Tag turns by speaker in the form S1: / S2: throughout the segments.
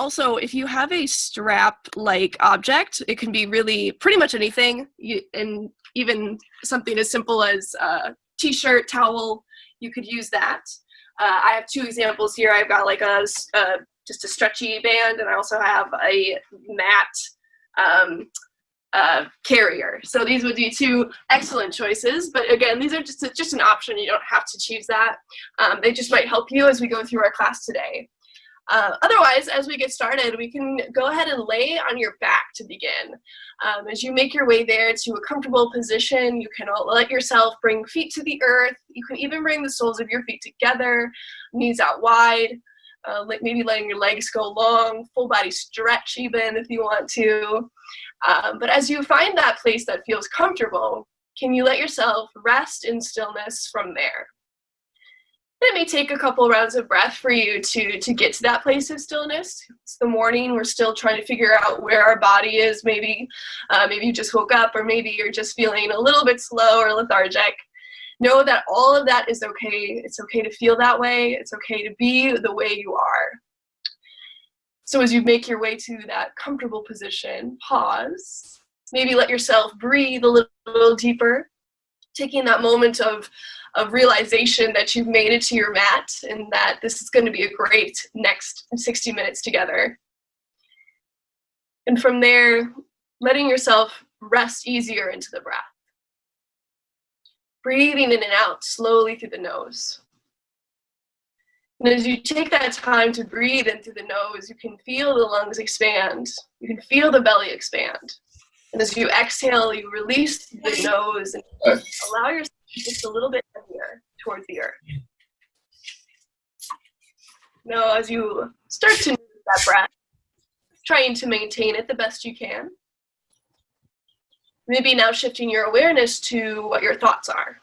S1: also, if you have a strap-like object, it can be really pretty much anything, and even something as simple as a t-shirt, towel, you could use that. I have two examples here. I've got like just a stretchy band, and I also have a mat carrier. So these would be two excellent choices, but again, these are just an option. You don't have to choose that. They just might help you as we go through our class today. Otherwise, as we get started, we can go ahead and lay on your back to begin. As you make your way there to a comfortable position, you can let yourself bring feet to the earth. You can even bring the soles of your feet together, knees out wide, maybe letting your legs go long, full body stretch even if you want to. But as you find that place that feels comfortable, can you let yourself rest in stillness from there? It may take a couple rounds of breath for you to get to that place of stillness. It's the morning. We're still trying to figure out where our body is. Maybe you just woke up, or maybe you're just feeling a little bit slow or lethargic. Know that all of that is okay. It's okay to feel that way. It's okay to be the way you are. So as you make your way to that comfortable position, pause. Maybe let yourself breathe a little deeper, taking that moment of realization that you've made it to your mat and that this is going to be a great next 60 minutes together. And from there, letting yourself rest easier into the breath. Breathing in and out slowly through the nose. And as you take that time to breathe in through the nose, you can feel the lungs expand. You can feel the belly expand. And as you exhale, you release the nose and allow yourself just a little bit heavier towards the earth. Now, as you start to notice that breath, trying to maintain it the best you can, maybe now shifting your awareness to what your thoughts are.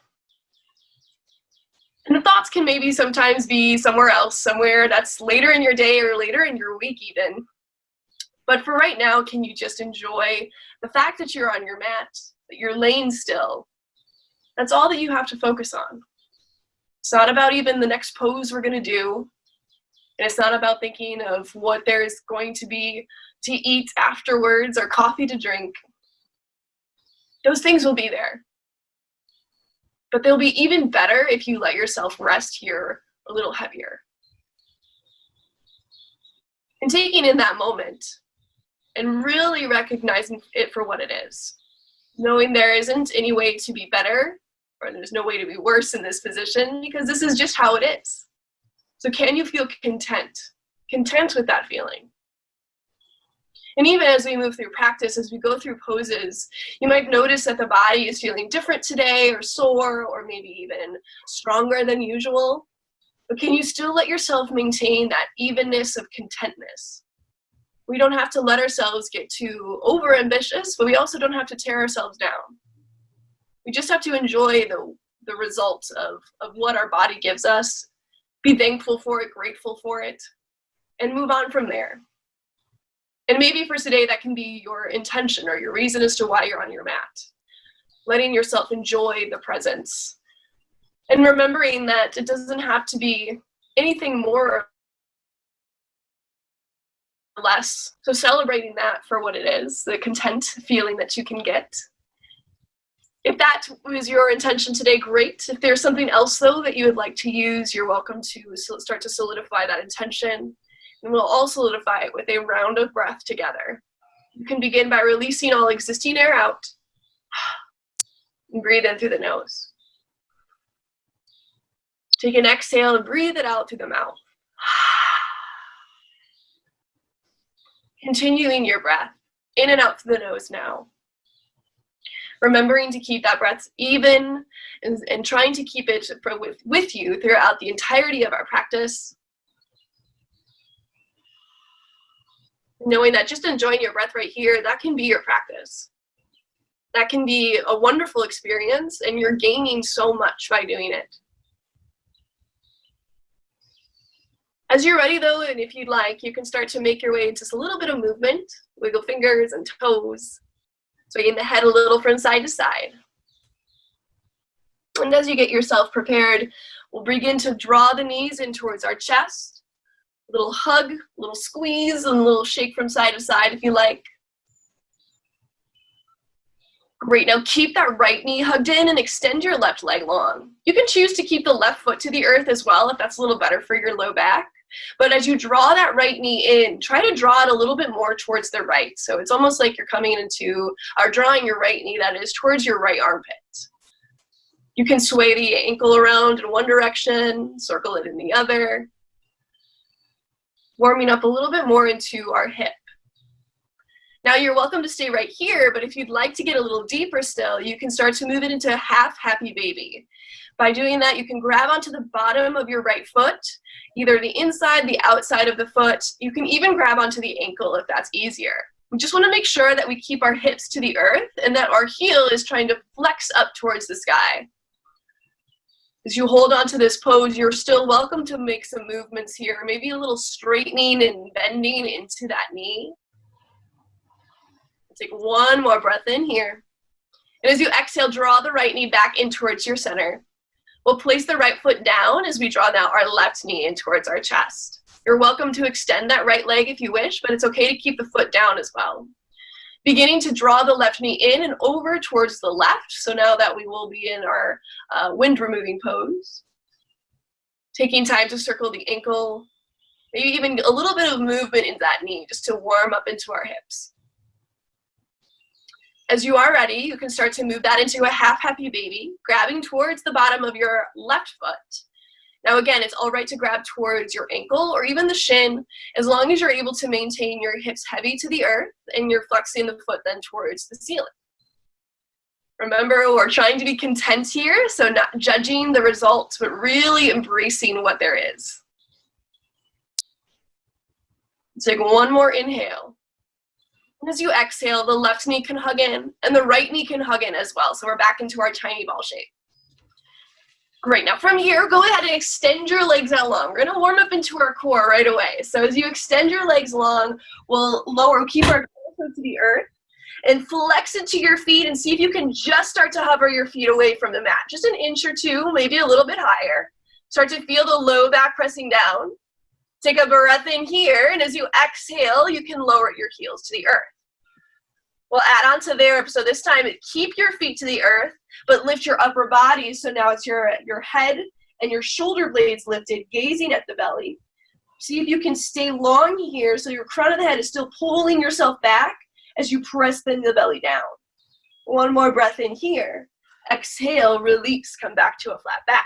S1: And the thoughts can maybe sometimes be somewhere else, somewhere that's later in your day or later in your week even. But for right now, can you just enjoy the fact that you're on your mat, that you're laying still? That's all that you have to focus on. It's not about even the next pose we're going to do. And it's not about thinking of what there's going to be to eat afterwards or coffee to drink. Those things will be there. But they'll be even better if you let yourself rest here a little heavier. And taking in that moment and really recognizing it for what it is. Knowing there isn't any way to be better, or there's no way to be worse in this position, because this is just how it is. So can you feel content with that feeling? And even as we move through practice, as we go through poses, you might notice that the body is feeling different today, or sore, or maybe even stronger than usual. But can you still let yourself maintain that evenness of contentness? We don't have to let ourselves get too overambitious, but we also don't have to tear ourselves down. We just have to enjoy the results of what our body gives us, be thankful for it, grateful for it, and move on from there. And maybe for today, that can be your intention or your reason as to why you're on your mat. Letting yourself enjoy the presence. And remembering that it doesn't have to be anything more or less. So celebrating that for what it is, the content feeling that you can get. If that was your intention today, great. If there's something else, though, that you would like to use, you're welcome to start to solidify that intention. And we'll all solidify it with a round of breath together. You can begin by releasing all existing air out. And breathe in through the nose. Take an exhale and breathe it out through the mouth. Continuing your breath in and out through the nose now. Remembering to keep that breath even and trying to keep it with you throughout the entirety of our practice. Knowing that just enjoying your breath right here, that can be your practice. That can be a wonderful experience, and you're gaining so much by doing it. As you're ready, though, and if you'd like, you can start to make your way into just a little bit of movement. Wiggle fingers and toes. Swaying the head a little from side to side. And as you get yourself prepared, we'll begin to draw the knees in towards our chest. Little hug, little squeeze, and a little shake from side to side if you like. Great, now keep that right knee hugged in and extend your left leg long. You can choose to keep the left foot to the earth as well if that's a little better for your low back. But as you draw that right knee in, try to draw it a little bit more towards the right. So it's almost like you're coming into, or drawing your right knee, that is, towards your right armpit. You can sway the ankle around in one direction, circle it in the other. Warming up a little bit more into our hip. Now you're welcome to stay right here, but if you'd like to get a little deeper still, you can start to move it into a half happy baby. By doing that, you can grab onto the bottom of your right foot, either the inside, the outside of the foot. You can even grab onto the ankle if that's easier. We just want to make sure that we keep our hips to the earth and that our heel is trying to flex up towards the sky. As you hold on to this pose, you're still welcome to make some movements here, maybe a little straightening and bending into that knee. Take one more breath in here. And as you exhale, draw the right knee back in towards your center. We'll place the right foot down as we draw now our left knee in towards our chest. You're welcome to extend that right leg if you wish, but it's okay to keep the foot down as well. Beginning to draw the left knee in and over towards the left. So now that we will be in our wind removing pose. Taking time to circle the ankle, maybe even a little bit of movement in that knee just to warm up into our hips. As you are ready, you can start to move that into a half happy baby, grabbing towards the bottom of your left foot. Now again, it's all right to grab towards your ankle or even the shin, as long as you're able to maintain your hips heavy to the earth and you're flexing the foot then towards the ceiling. Remember, we're trying to be content here, so not judging the results, but really embracing what there is. Take one more inhale. And as you exhale, the left knee can hug in and the right knee can hug in as well. So we're back into our tiny ball shape. Great, now from here, go ahead and extend your legs out long. We're gonna warm up into our core right away. So as you extend your legs long, we'll keep our torso to the earth and flex into your feet and see if you can just start to hover your feet away from the mat. Just an inch or two, maybe a little bit higher. Start to feel the low back pressing down. Take a breath in here, and as you exhale, you can lower your heels to the earth. We'll add on to there, so this time, keep your feet to the earth, but lift your upper body, so now it's your head and your shoulder blades lifted, gazing at the belly. See if you can stay long here, so your crown of the head is still pulling yourself back as you press the belly down. One more breath in here. Exhale, release, come back to a flat back.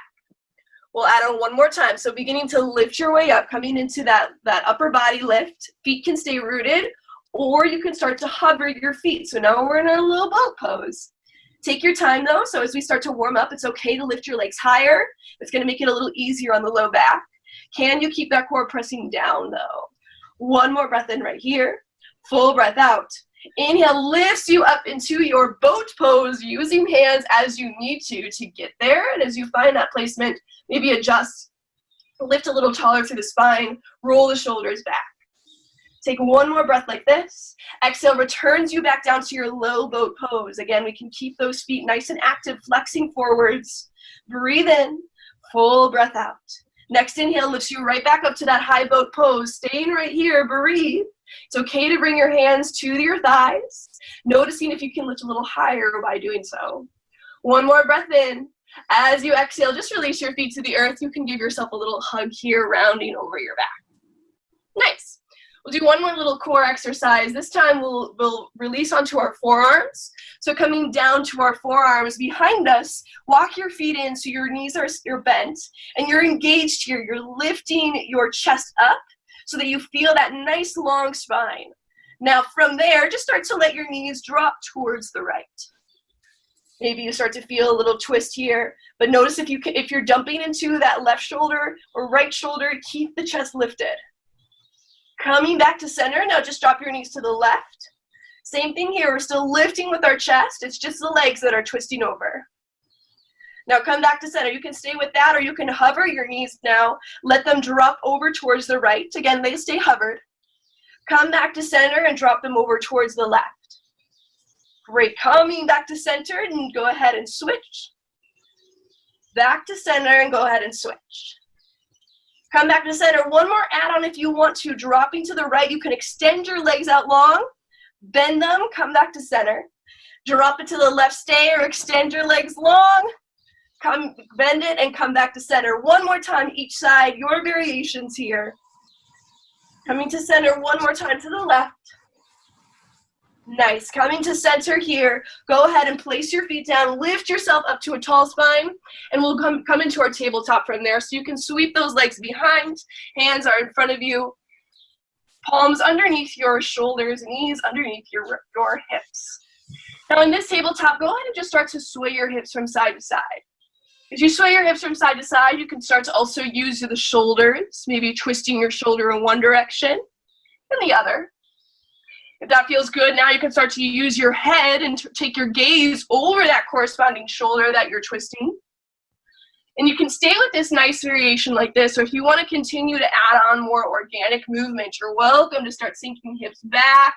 S1: We'll add on one more time. So beginning to lift your way up, coming into that upper body lift. Feet can stay rooted, or you can start to hover your feet. So now we're in our little boat pose. Take your time though. So as we start to warm up, it's okay to lift your legs higher. It's gonna make it a little easier on the low back. Can you keep that core pressing down though? One more breath in right here. Full breath out. Inhale lifts you up into your boat pose, using hands as you need to get there. And as you find that placement, maybe adjust, lift a little taller through the spine, roll the shoulders back. Take one more breath like this. Exhale returns you back down to your low boat pose. Again, we can keep those feet nice and active, flexing forwards. Breathe in, full breath out. Next inhale lifts you right back up to that high boat pose. Staying right here, breathe. It's okay to bring your hands to your thighs, noticing if you can lift a little higher by doing so. One more breath in. As you exhale, just release your feet to the earth. You can give yourself a little hug here, rounding over your back. Nice. We'll do one more little core exercise. This time we'll release onto our forearms. So coming down to our forearms behind us, walk your feet in so your knees are bent and you're engaged here. You're lifting your chest up so that you feel that nice long spine. Now from there, just start to let your knees drop towards the right. Maybe you start to feel a little twist here, but notice if you're dumping into that left shoulder or right shoulder, keep the chest lifted. Coming back to center, now just drop your knees to the left. Same thing here, we're still lifting with our chest, it's just the legs that are twisting over. Now come back to center. You can stay with that or you can hover your knees now. Let them drop over towards the right. Again, they stay hovered. Come back to center and drop them over towards the left. Great. Coming back to center and go ahead and switch. Back to center and go ahead and switch. Come back to center. One more add-on if you want to. Dropping to the right, you can extend your legs out long, bend them, come back to center. Drop it to the left, stay, or extend your legs long, come bend it, and come back to center. One more time each side, your variations here. Coming to center one more time to the left. Nice. Coming to center here. Go ahead and place your feet down. Lift yourself up to a tall spine, and we'll come into our tabletop from there. So you can sweep those legs behind. Hands are in front of you. Palms underneath your shoulders, knees underneath your hips. Now in this tabletop, go ahead and just start to sway your hips from side to side. As you sway your hips from side to side, you can start to also use the shoulders, maybe twisting your shoulder in one direction and the other. If that feels good, now you can start to use your head and take your gaze over that corresponding shoulder that you're twisting. And you can stay with this nice variation like this, or if you want to continue to add on more organic movement, you're welcome to start sinking hips back,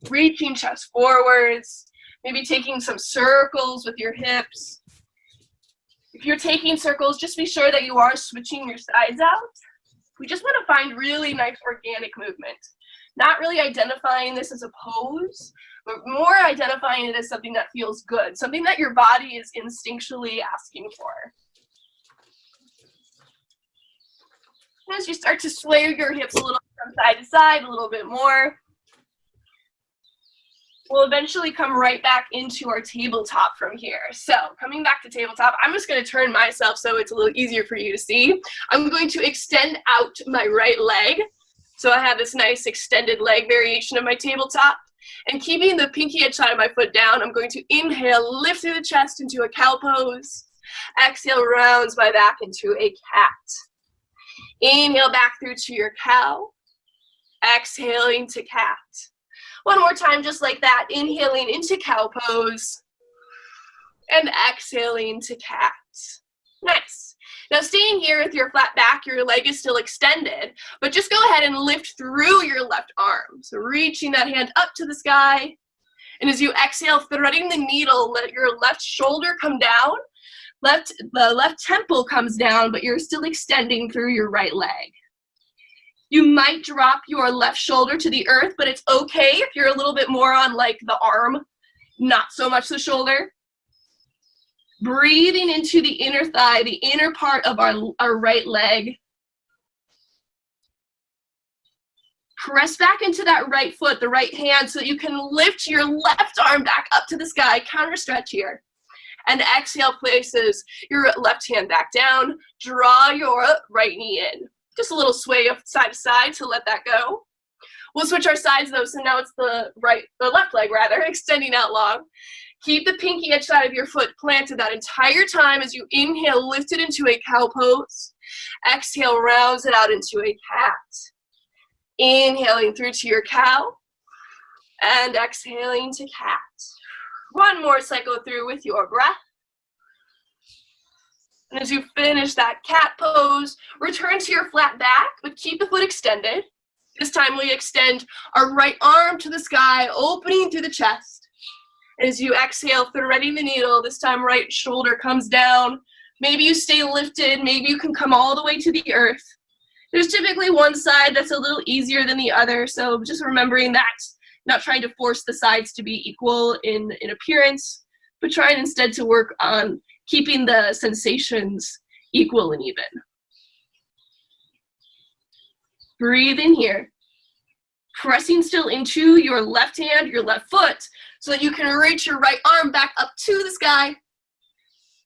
S1: reaching chest forwards, maybe taking some circles with your hips. If you're taking circles, just be sure that you are switching your sides out. We just want to find really nice organic movement. Not really identifying this as a pose, but more identifying it as something that feels good, something that your body is instinctually asking for. As you start to sway your hips a little from side to side, a little bit more, we'll eventually come right back into our tabletop from here. So coming back to tabletop, I'm just going to turn myself so it's a little easier for you to see. I'm going to extend out my right leg. So I have this nice extended leg variation of my tabletop. And keeping the pinky edge side of my foot down, I'm going to inhale, lift through the chest into a cow pose. Exhale, rounds my back into a cat. Inhale back through to your cow. Exhaling to cat. One more time, just like that. Inhaling into cow pose. And exhaling to cat. Nice. Now staying here with your flat back, your leg is still extended, but just go ahead and lift through your left arm. So reaching that hand up to the sky. And as you exhale, threading the needle, let your left shoulder come down. The left temple comes down, but you're still extending through your right leg. You might drop your left shoulder to the earth, but it's okay if you're a little bit more on like the arm, not so much the shoulder. Breathing into the inner thigh, the inner part of our right leg. Press back into that right foot, the right hand, so that you can lift your left arm back up to the sky, counter stretch here. And exhale, places your left hand back down. Draw your right knee in. Just a little sway of side to side to let that go. We'll switch our sides though, so now it's the left leg rather, extending out long. Keep the pinky edge side of your foot planted that entire time as you inhale, lift it into a cow pose. Exhale, rounds it out into a cat. Inhaling through to your cow. And exhaling to cat. One more cycle through with your breath. And as you finish that cat pose, return to your flat back, but keep the foot extended. This time we extend our right arm to the sky, opening through the chest. As you exhale, threading the needle, this time right shoulder comes down. Maybe you stay lifted, maybe you can come all the way to the earth. There's typically one side that's a little easier than the other, so just remembering that, not trying to force the sides to be equal in appearance, but trying instead to work on keeping the sensations equal and even. Breathe in here. Pressing still into your left hand, your left foot, so that you can reach your right arm back up to the sky.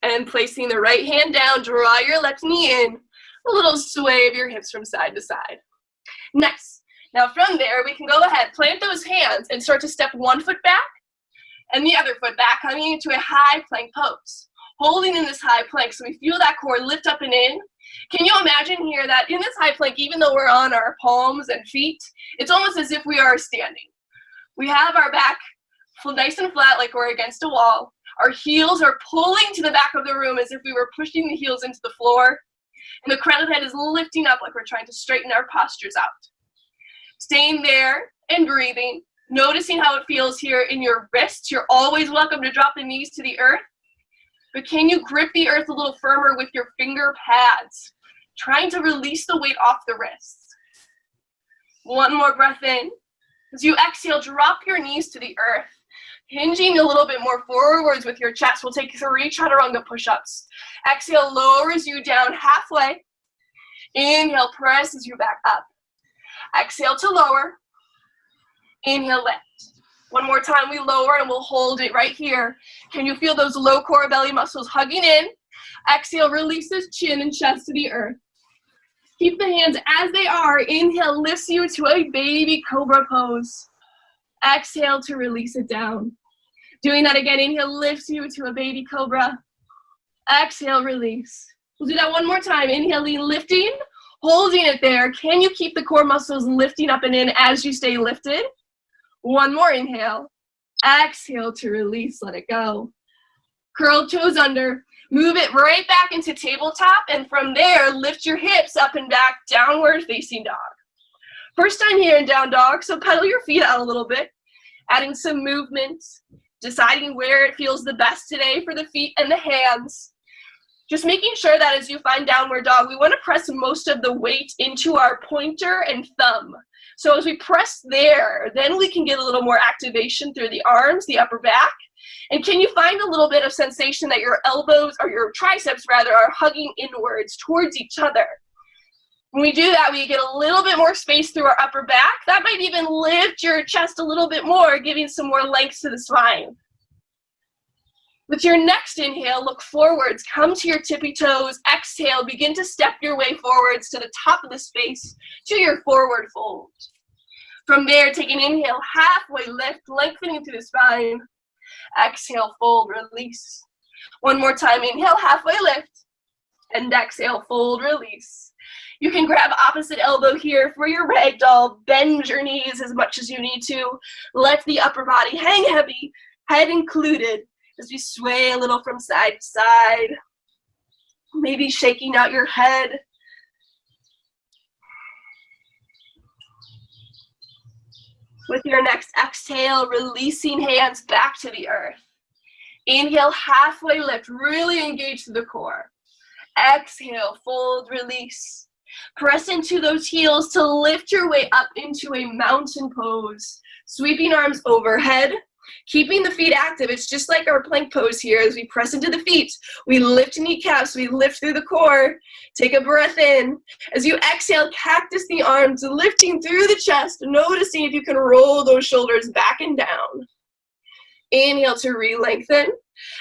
S1: And placing the right hand down, draw your left knee in. A little sway of your hips from side to side. Nice. Now from there, we can go ahead, plant those hands, and start to step one foot back and the other foot back, coming into a high plank pose. Holding in this high plank, so we feel that core lift up and in. Can you imagine here that in this high plank, even though we're on our palms and feet, it's almost as if we are standing. We have our back nice and flat like we're against a wall. Our heels are pulling to the back of the room as if we were pushing the heels into the floor. And the crown of the head is lifting up like we're trying to straighten our postures out. Staying there and breathing, noticing how it feels here in your wrists. You're always welcome to drop the knees to the earth. But can you grip the earth a little firmer with your finger pads? trying to release the weight off the wrists. One more breath in. As you exhale, drop your knees to the earth, hinging a little bit more forwards with your chest. We'll take 3 chaturanga push-ups. Exhale, lowers you down halfway. Inhale, presses you back up. Exhale to lower. Inhale, lift. One more time, we lower and we'll hold it right here. Can you feel those low core belly muscles hugging in? Exhale, releases chin and chest to the earth. Keep the hands as they are. Inhale, lifts you to a baby cobra pose. Exhale to release it down. Doing that again, inhale, lifts you to a baby cobra. Exhale, release. We'll do that one more time. Inhaling, lifting, holding it there. Can you keep the core muscles lifting up and in as you stay lifted? One more inhale. Exhale to release, let it go. Curled toes under. Move it right back into tabletop, and from there, lift your hips up and back, downward facing dog. First time here in down dog, so pedal your feet out a little bit, adding some movement, deciding where it feels the best today for the feet and the hands. Just making sure that as you find downward dog, we want to press most of the weight into our pointer and thumb. So as we press there, then we can get a little more activation through the arms, the upper back. And can you find a little bit of sensation that your elbows, or your triceps rather, are hugging inwards towards each other? When we do that, we get a little bit more space through our upper back. That might even lift your chest a little bit more, giving some more length to the spine. With your next inhale, look forwards, come to your tippy toes. Exhale, begin to step your way forwards to the top of the space, to your forward fold. From there, take an inhale, halfway lift, lengthening through the spine. Exhale, fold, release. One more time, inhale, halfway lift, and exhale, fold, release. You can grab opposite elbow here for your ragdoll. Bend your knees as much as you need to. Let the upper body hang heavy, head included, as we sway a little from side to side. Maybe shaking out your head. With your next exhale, releasing hands back to the earth. Inhale, halfway lift, really engage through the core. Exhale, fold, release. Press into those heels to lift your way up into a mountain pose. Sweeping arms overhead, keeping the feet active. It's just like our plank pose here. As we press into the feet, we lift kneecaps, we lift through the core. Take a breath in. As you exhale, cactus the arms, lifting through the chest, noticing if you can roll those shoulders back and down. Inhale to re-lengthen.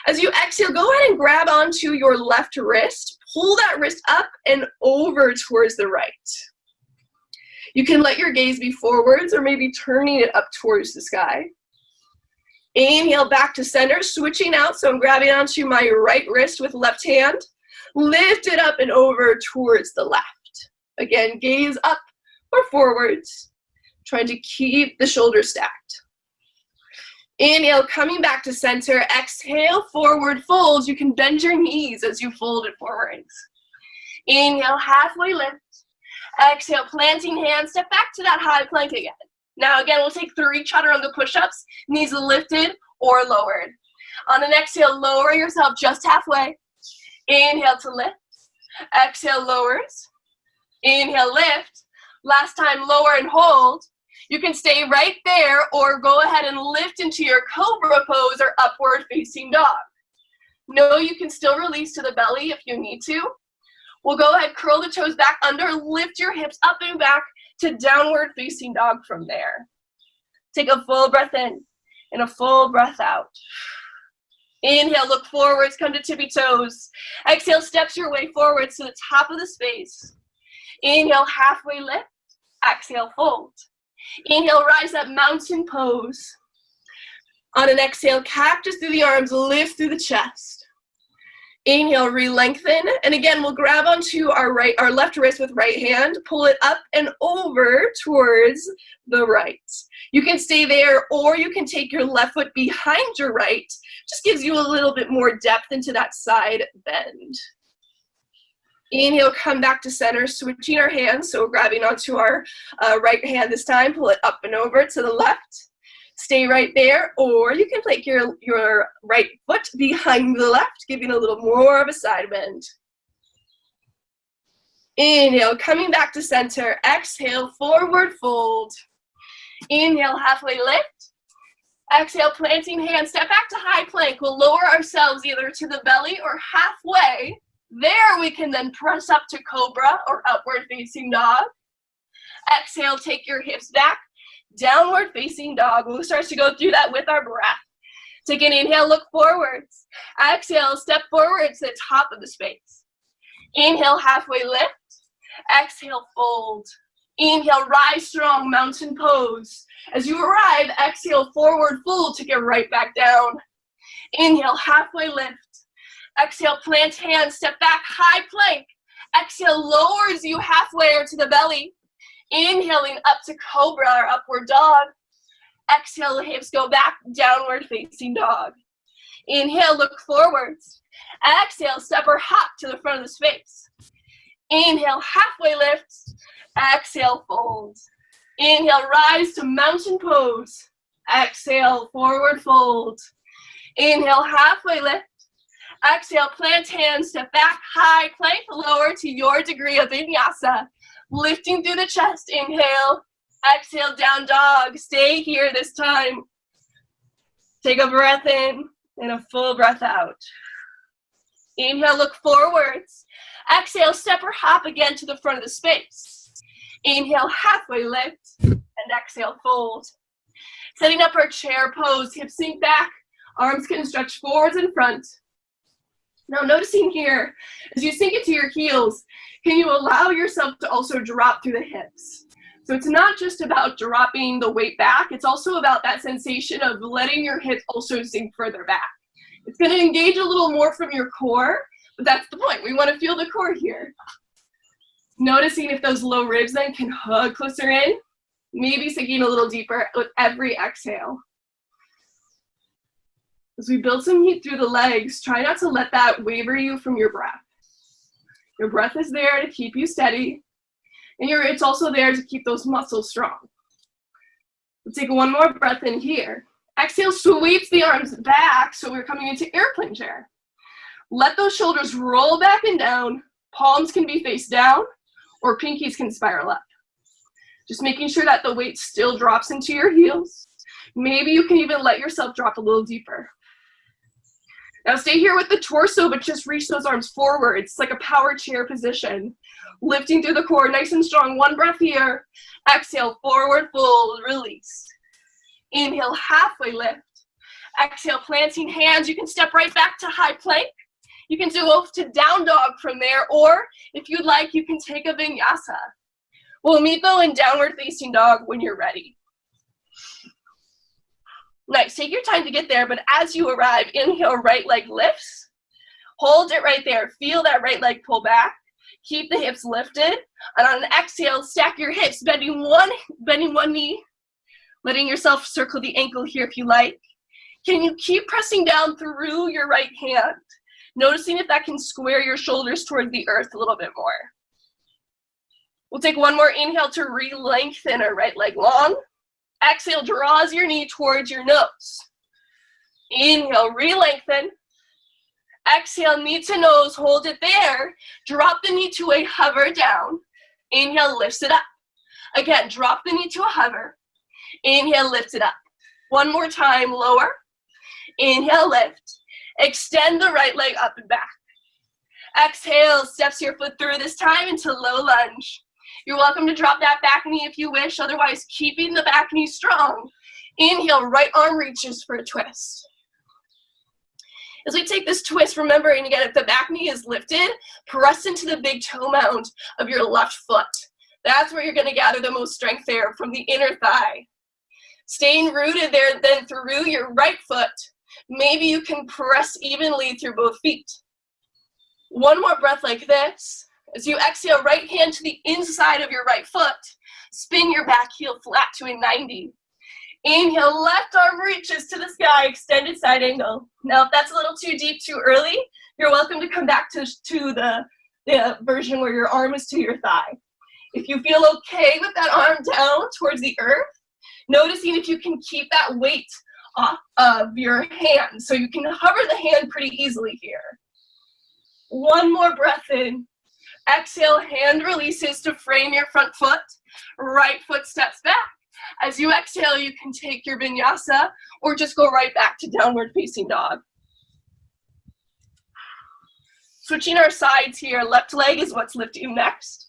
S1: As you exhale, go ahead and grab onto your left wrist. Pull that wrist up and over towards the right. You can let your gaze be forwards or maybe turning it up towards the sky. Inhale back to center, switching out. So I'm grabbing onto my right wrist with left hand. Lift it up and over towards the left. Again, gaze up or forwards. Trying to keep the shoulders stacked. Inhale, coming back to center. Exhale, forward fold. You can bend your knees as you fold it forwards. Inhale, halfway lift. Exhale, planting hands. Step back to that high plank again. Now again, we'll take 3 chaturanga push-ups, knees lifted or lowered. On an exhale, lower yourself just halfway. Inhale to lift. Exhale, lowers. Inhale, lift. Last time, lower and hold. You can stay right there or go ahead and lift into your cobra pose or upward facing dog. No, you can still release to the belly if you need to. We'll go ahead, curl the toes back under, lift your hips up and back to downward facing dog from there. Take a full breath in and a full breath out. Inhale, look forwards, come to tippy toes. Exhale, steps your way forwards to the top of the space. Inhale, halfway lift. Exhale, fold. Inhale, rise up, mountain pose. On an exhale, cactus through the arms, lift through the chest. Inhale, re-lengthen. And again, we'll grab onto our left wrist with right hand, pull it up and over towards the right. You can stay there, or you can take your left foot behind your right. Just gives you a little bit more depth into that side bend. Inhale, come back to center, switching our hands. So we're grabbing onto our right hand this time, pull it up and over to the left. Stay right there, or you can take your right foot behind the left, giving a little more of a side bend. Inhale, coming back to center. Exhale, forward fold. Inhale, halfway lift. Exhale, planting hands, step back to high plank. We'll lower ourselves either to the belly or halfway. There we can then press up to cobra or upward facing dog. Exhale, take your hips back, downward facing dog. We'll start to go through that with our breath. Take an inhale, look forwards. Exhale, step forward to the top of the space. Inhale, halfway lift. Exhale, fold. Inhale, rise strong, mountain pose. As you arrive, exhale, forward fold to get right back down. Inhale, halfway lift. Exhale, plant hands, step back, high plank. Exhale, lowers you halfway or to the belly. Inhaling up to cobra or upward dog. Exhale, the hips go back, downward facing dog. Inhale, look forwards. Exhale, step or hop to the front of the space. Inhale, halfway lift. Exhale, fold. Inhale, rise to mountain pose. Exhale, forward fold. Inhale, halfway lift. Exhale, plant hands, step back, high plank, lower to your degree of vinyasa. Lifting through the chest, inhale. Exhale, down dog. Stay here this time. Take a breath in and a full breath out. Inhale, look forwards. Exhale, step or hop again to the front of the space. Inhale, halfway lift, and exhale, fold. Setting up our chair pose, hips sink back, arms can stretch forwards and front. Now noticing here, as you sink into your heels, can you allow yourself to also drop through the hips? So it's not just about dropping the weight back, it's also about that sensation of letting your hips also sink further back. It's going to engage a little more from your core, but that's the point. We want to feel the core here. Noticing if those low ribs then can hug closer in, maybe sinking a little deeper with every exhale. As we build some heat through the legs, try not to let that waver you from your breath. Your breath is there to keep you steady, and it's also there to keep those muscles strong. We'll take one more breath in here. Exhale, sweeps the arms back, so we're coming into airplane chair. Let those shoulders roll back and down. Palms can be face down, or pinkies can spiral up. Just making sure that the weight still drops into your heels. Maybe you can even let yourself drop a little deeper. Now stay here with the torso, but just reach those arms forward. It's like a power chair position. Lifting through the core, nice and strong. One breath here. Exhale, forward fold, release. Inhale, halfway lift. Exhale, planting hands. You can step right back to high plank. You can go to down dog from there, or if you'd like, you can take a vinyasa. We'll meet though in downward facing dog when you're ready. Nice, take your time to get there, but as you arrive, inhale, right leg lifts. Hold it right there. Feel that right leg pull back. Keep the hips lifted. And on an exhale, stack your hips, bending one knee, letting yourself circle the ankle here if you like. Can you keep pressing down through your right hand? Noticing if that can square your shoulders toward the earth a little bit more. We'll take one more inhale to re-lengthen our right leg long. Exhale, draws your knee towards your nose. Inhale, re-lengthen. Exhale, knee to nose, hold it there. Drop the knee to a hover down. Inhale, lifts it up. Again, drop the knee to a hover. Inhale, lift it up. One more time, lower. Inhale, lift. Extend the right leg up and back. Exhale, steps your foot through this time into low lunge. You're welcome to drop that back knee if you wish, otherwise keeping the back knee strong. Inhale, right arm reaches for a twist. As we take this twist, remembering again, if the back knee is lifted, press into the big toe mound of your left foot. That's where you're going to gather the most strength there from the inner thigh. Staying rooted there then through your right foot. Maybe you can press evenly through both feet. One more breath like this. As you exhale, right hand to the inside of your right foot. Spin your back heel flat to a 90. Inhale, left arm reaches to the sky, extended side angle. Now, if that's a little too deep, too early, you're welcome to come back to the version where your arm is to your thigh. If you feel okay with that arm down towards the earth, noticing if you can keep that weight off of your hand. So you can hover the hand pretty easily here. One more breath in. Exhale, hand releases to frame your front foot. Right foot steps back. As you exhale, you can take your vinyasa or just go right back to downward facing dog. Switching our sides here, left leg is what's lifting next.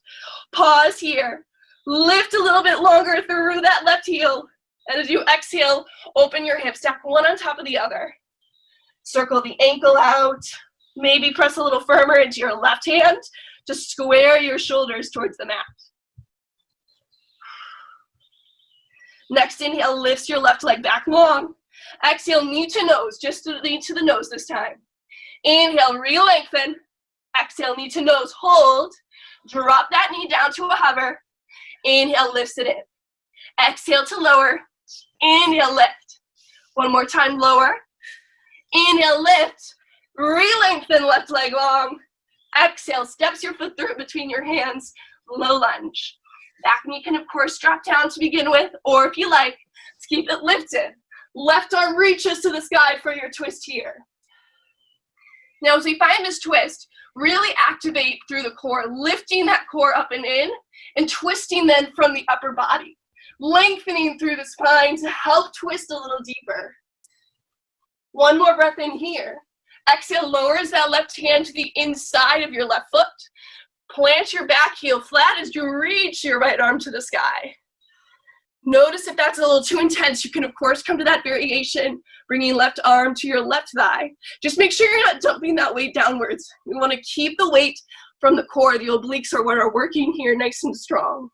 S1: Pause here. Lift a little bit longer through that left heel. And as you exhale, open your hips, stack one on top of the other. Circle the ankle out. Maybe press a little firmer into your left hand to square your shoulders towards the mat. Next inhale, lifts your left leg back long. Exhale, knee to nose, just knee to the nose this time. Inhale, re-lengthen. Exhale, knee to nose, hold. Drop that knee down to a hover. Inhale, lifts it in. Exhale to lower. Inhale, lift. One more time, lower. Inhale, lift. Re-lengthen left leg long. Exhale, steps your foot through between your hands. Low lunge. Back knee can, of course, drop down to begin with, or if you like, let's keep it lifted. Left arm reaches to the sky for your twist here. Now, as we find this twist, really activate through the core, lifting that core up and in, and twisting then from the upper body, lengthening through the spine to help twist a little deeper. One more breath in here. Exhale, lowers that left hand to the inside of your left foot. Plant your back heel flat as you reach your right arm to the sky. Notice if that's a little too intense, you can of course come to that variation, bringing left arm to your left thigh. Just make sure you're not dumping that weight downwards. We want to keep the weight from the core. The obliques are what are working here nice and strong.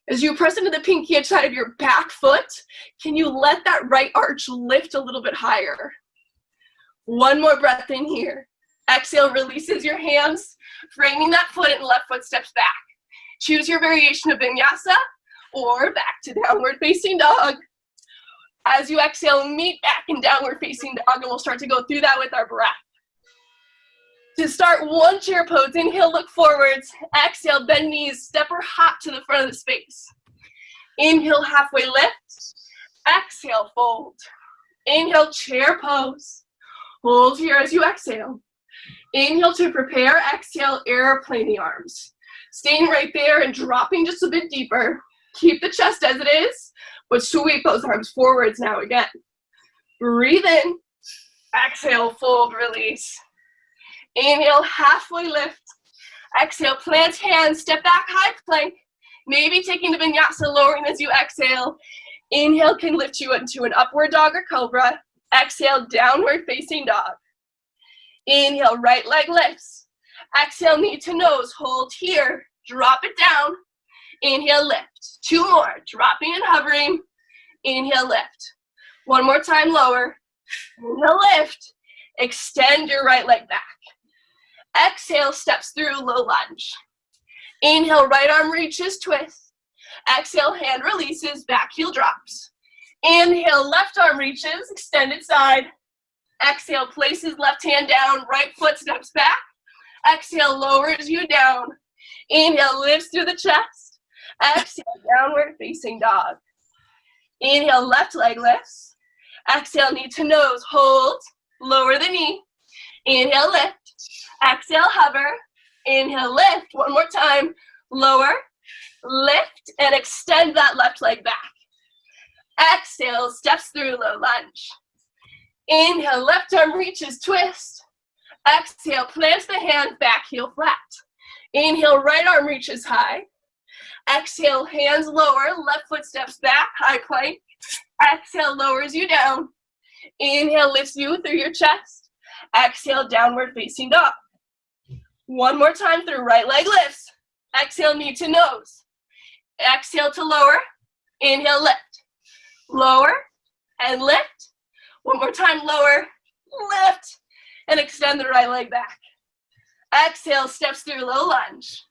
S1: As you press into the pinky edge side of your back foot, can you let that right arch lift a little bit higher? One more breath in here. Exhale, releases your hands, framing that foot and left foot steps back. Choose your variation of vinyasa or back to downward facing dog. As you exhale, meet back in downward facing dog, and we'll start to go through that with our breath. To start, one chair pose. Inhale, look forwards. Exhale, bend knees, step or hop to the front of the space. Inhale, halfway lift. Exhale, fold. Inhale, chair pose. Hold here as you exhale. Inhale to prepare. Exhale, airplane the arms. Staying right there and dropping just a bit deeper. Keep the chest as it is, but sweep those arms forwards now again. Breathe in. Exhale, fold, release. Inhale, halfway lift. Exhale, plant hands, step back, high plank. Maybe taking the vinyasa, lowering as you exhale. Inhale can lift you into an upward dog or cobra. Exhale, downward facing dog. Inhale, right leg lifts. Exhale, knee to nose, hold here. Drop it down. Inhale, lift. Two more, dropping and hovering. Inhale, lift. One more time, lower. Inhale, lift. Extend your right leg back. Exhale, steps through, low lunge. Inhale, right arm reaches, twist. Exhale, hand releases, back heel drops. Inhale, left arm reaches, extended side. Exhale, places left hand down, right foot steps back. Exhale, lowers you down. Inhale, lifts through the chest. Exhale, downward facing dog. Inhale, left leg lifts. Exhale, knee to nose, hold. Lower the knee. Inhale, lift. Exhale, hover. Inhale, lift. One more time. Lower, lift, and extend that left leg back. Exhale, steps through, low lunge. Inhale, left arm reaches, twist. Exhale, plants the hand, back heel flat. Inhale, right arm reaches high. Exhale, hands lower, left foot steps back, high plank. Exhale, lowers you down. Inhale, lifts you through your chest. Exhale, downward facing dog. One more time through, right leg lifts. Exhale, knee to nose. Exhale to lower. Inhale, lift. Lower and lift. One more time, lower, lift, and extend the right leg back. Exhale, steps through, low lunge.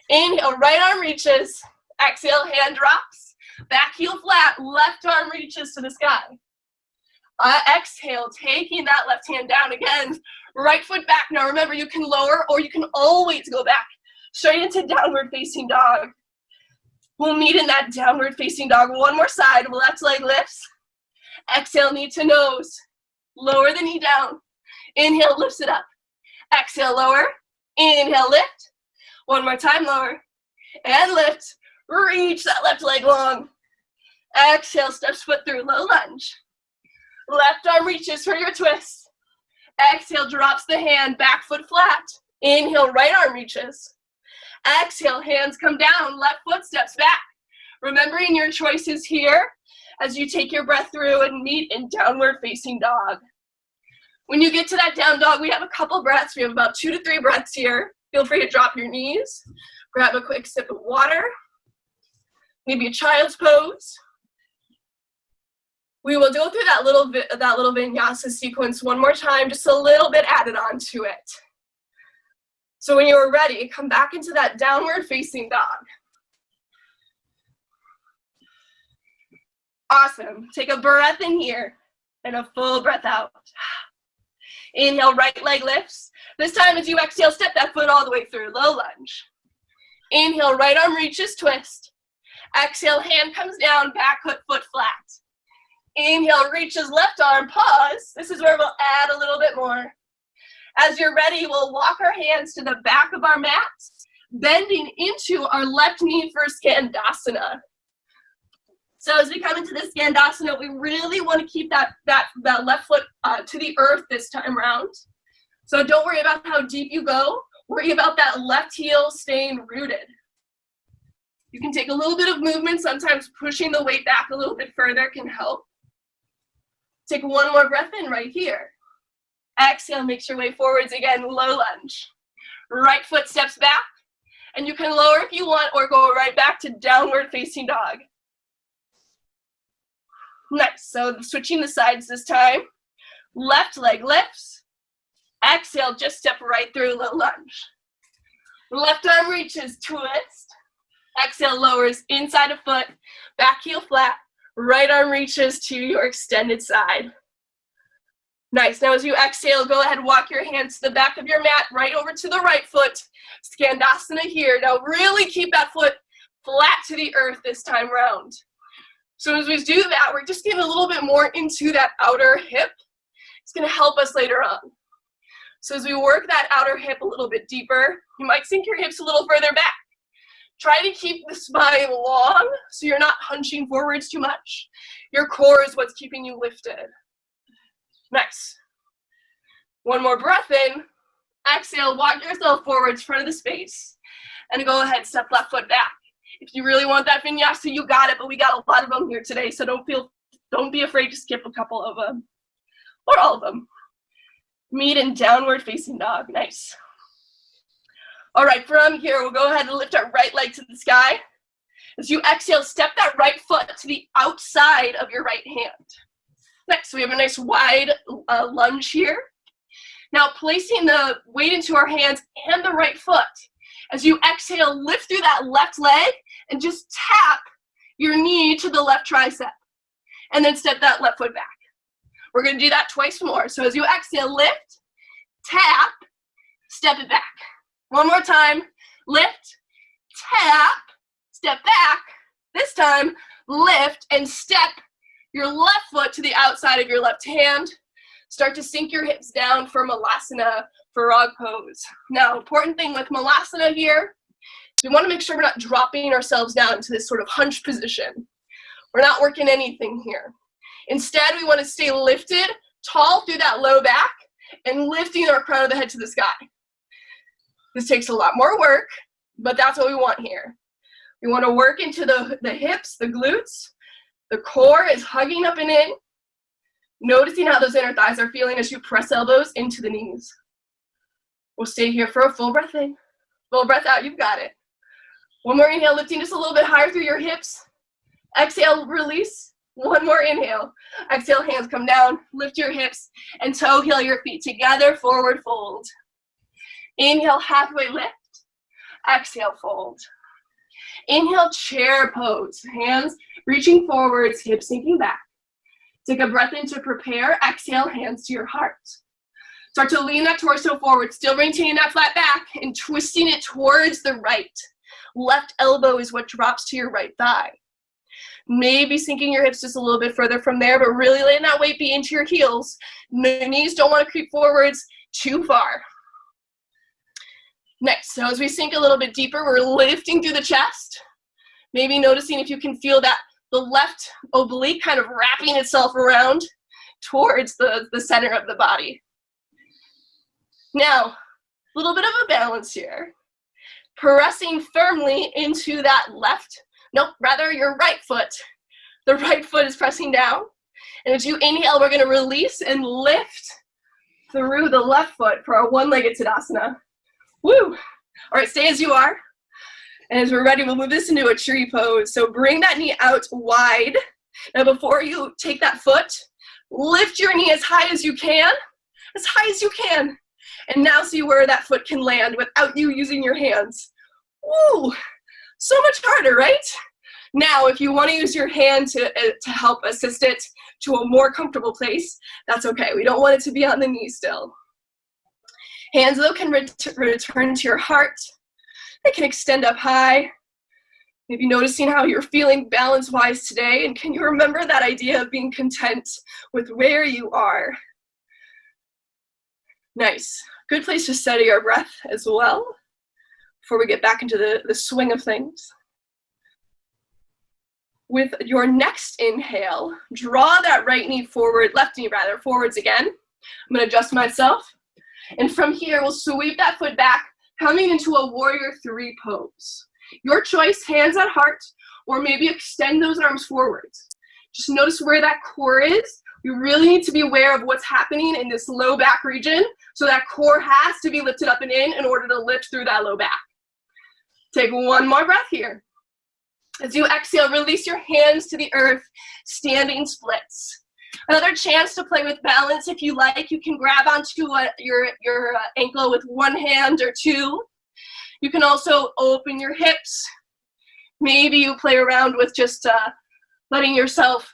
S1: Inhale, right arm reaches. Exhale, hand drops. Back heel flat, left arm reaches to the sky. Exhale, taking that left hand down again. Right foot back. Now remember, you can lower or you can always go back straight into downward facing dog. We'll meet in that downward facing dog. One more side, left leg lifts. Exhale, knee to nose. Lower the knee down. Inhale, lifts it up. Exhale, lower. Inhale, lift. One more time, lower. And lift. Reach that left leg long. Exhale, steps foot through, low lunge. Left arm reaches for your twist. Exhale, drops the hand, back foot flat. Inhale, right arm reaches. Exhale, hands come down, left foot steps back. Remembering your choices here as you take your breath through and meet in downward facing dog. When you get to that down dog, we have a couple breaths. We have about 2 to 3 breaths here. Feel free to drop your knees, grab a quick sip of water, maybe a child's pose. We will go through that little vinyasa sequence one more time, just a little bit added on to it. So when you're ready, come back into that downward facing dog. Awesome. Take a breath in here and a full breath out. Inhale, right leg lifts. This time as you exhale, step that foot all the way through, low lunge. Inhale, right arm reaches, twist. Exhale, hand comes down, back foot flat. Inhale, reaches left arm, pause. This is where we'll add a little bit more. As you're ready, we'll walk our hands to the back of our mats, bending into our left knee for Skandasana. So as we come into this Skandasana, we really want to keep that left foot to the earth this time around. So don't worry about how deep you go. Worry about that left heel staying rooted. You can take a little bit of movement. Sometimes pushing the weight back a little bit further can help. Take one more breath in right here. Exhale, makes your way forwards again, low lunge. Right foot steps back, and you can lower if you want or go right back to downward facing dog. Nice, so switching the sides this time. Left leg lifts. Exhale, just step right through, low lunge. Left arm reaches, twist. Exhale, lowers inside of foot, back heel flat. Right arm reaches to your extended side. Nice, now as you exhale, go ahead and walk your hands to the back of your mat, right over to the right foot. Skandasana here. Now really keep that foot flat to the earth this time round. So as we do that, we're just getting a little bit more into that outer hip. It's gonna help us later on. So as we work that outer hip a little bit deeper, you might sink your hips a little further back. Try to keep the spine long so you're not hunching forwards too much. Your core is what's keeping you lifted. Nice. One more breath in. Exhale, walk yourself forwards, front of the space. And go ahead, step left foot back. If you really want that vinyasa, you got it, but we got a lot of them here today, so don't be afraid to skip a couple of them. Or all of them. Meet in downward facing dog. Nice. All right, from here, we'll go ahead and lift our right leg to the sky. As you exhale, step that right foot to the outside of your right hand. Next, we have a nice wide lunge here. Now, placing the weight into our hands and the right foot. As you exhale, lift through that left leg and just tap your knee to the left tricep. And then step that left foot back. We're going to do that twice more. So as you exhale, lift, tap, step it back. One more time, lift, tap, step back. This time, lift and step your left foot to the outside of your left hand. Start to sink your hips down for Milazzo, Virag pose. Now, important thing with Milazzo here, is we want to make sure we're not dropping ourselves down into this sort of hunch position. We're not working anything here. Instead, we want to stay lifted, tall through that low back, and lifting our crown of the head to the sky. This takes a lot more work, but that's what we want here. We want to work into the hips, the glutes. The core is hugging up and in. Noticing how those inner thighs are feeling as you press elbows into the knees. We'll stay here for a full breath in. Full breath out, you've got it. One more inhale, lifting just a little bit higher through your hips. Exhale, release. One more inhale. Exhale, hands come down, lift your hips, and toe heel your feet together, forward fold. Inhale, halfway lift. Exhale, fold. Inhale, chair pose. Hands reaching forwards, hips sinking back. Take a breath in to prepare. Exhale, hands to your heart. Start to lean that torso forward, still maintaining that flat back and twisting it towards the right. Left elbow is what drops to your right thigh. Maybe sinking your hips just a little bit further from there, but really letting that weight be into your heels. The knees don't want to creep forwards too far. Next, so as we sink a little bit deeper, we're lifting through the chest. Maybe noticing if you can feel that the left oblique kind of wrapping itself around towards the center of the body. Now, a little bit of a balance here. Pressing firmly into that rather your right foot. The right foot is pressing down. And as you inhale, we're gonna release and lift through the left foot for our one-legged Tadasana. Woo! All right, stay as you are. And as we're ready, we'll move this into a tree pose. So bring that knee out wide. Now before you take that foot, lift your knee as high as you can. As high as you can. And now see where that foot can land without you using your hands. Woo! So much harder, right? Now, if you want to use your hand to help assist it to a more comfortable place, that's okay. We don't want it to be on the knee still. Hands, though, can return to your heart. They can extend up high. Maybe noticing how you're feeling balance-wise today. And can you remember that idea of being content with where you are? Nice. Good place to steady our breath as well before we get back into the swing of things. With your next inhale, draw that right knee forward, left knee rather, forwards again. I'm gonna adjust myself. And from here, we'll sweep that foot back, coming into a warrior three pose. Your choice, hands at heart, or maybe extend those arms forwards. Just notice where that core is. You really need to be aware of what's happening in this low back region, so that core has to be lifted up and in order to lift through that low back. Take one more breath here. As you exhale, release your hands to the earth, standing splits. Another chance to play with balance if you like. You can grab onto your ankle with one hand or two. You can also open your hips. Maybe you play around with just letting yourself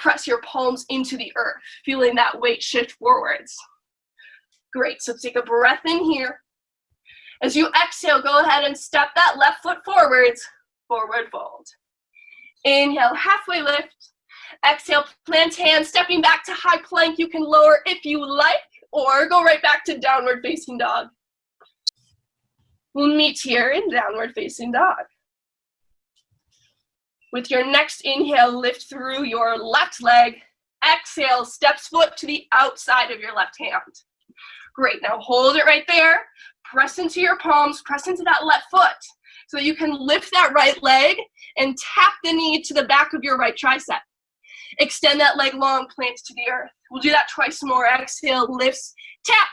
S1: press your palms into the earth, feeling that weight shift forwards. Great, so take a breath in here. As you exhale, go ahead and step that left foot forwards, forward fold. Inhale, halfway lift. Exhale, plant hands, stepping back to high plank. You can lower if you like, or go right back to downward facing dog. We'll meet here in downward facing dog. With your next inhale, lift through your left leg. Exhale, steps foot to the outside of your left hand. Great, now hold it right there. Press into your palms, press into that left foot so you can lift that right leg and tap the knee to the back of your right tricep. Extend that leg long, plant to the earth. We'll do that twice more. Exhale, lifts, tap,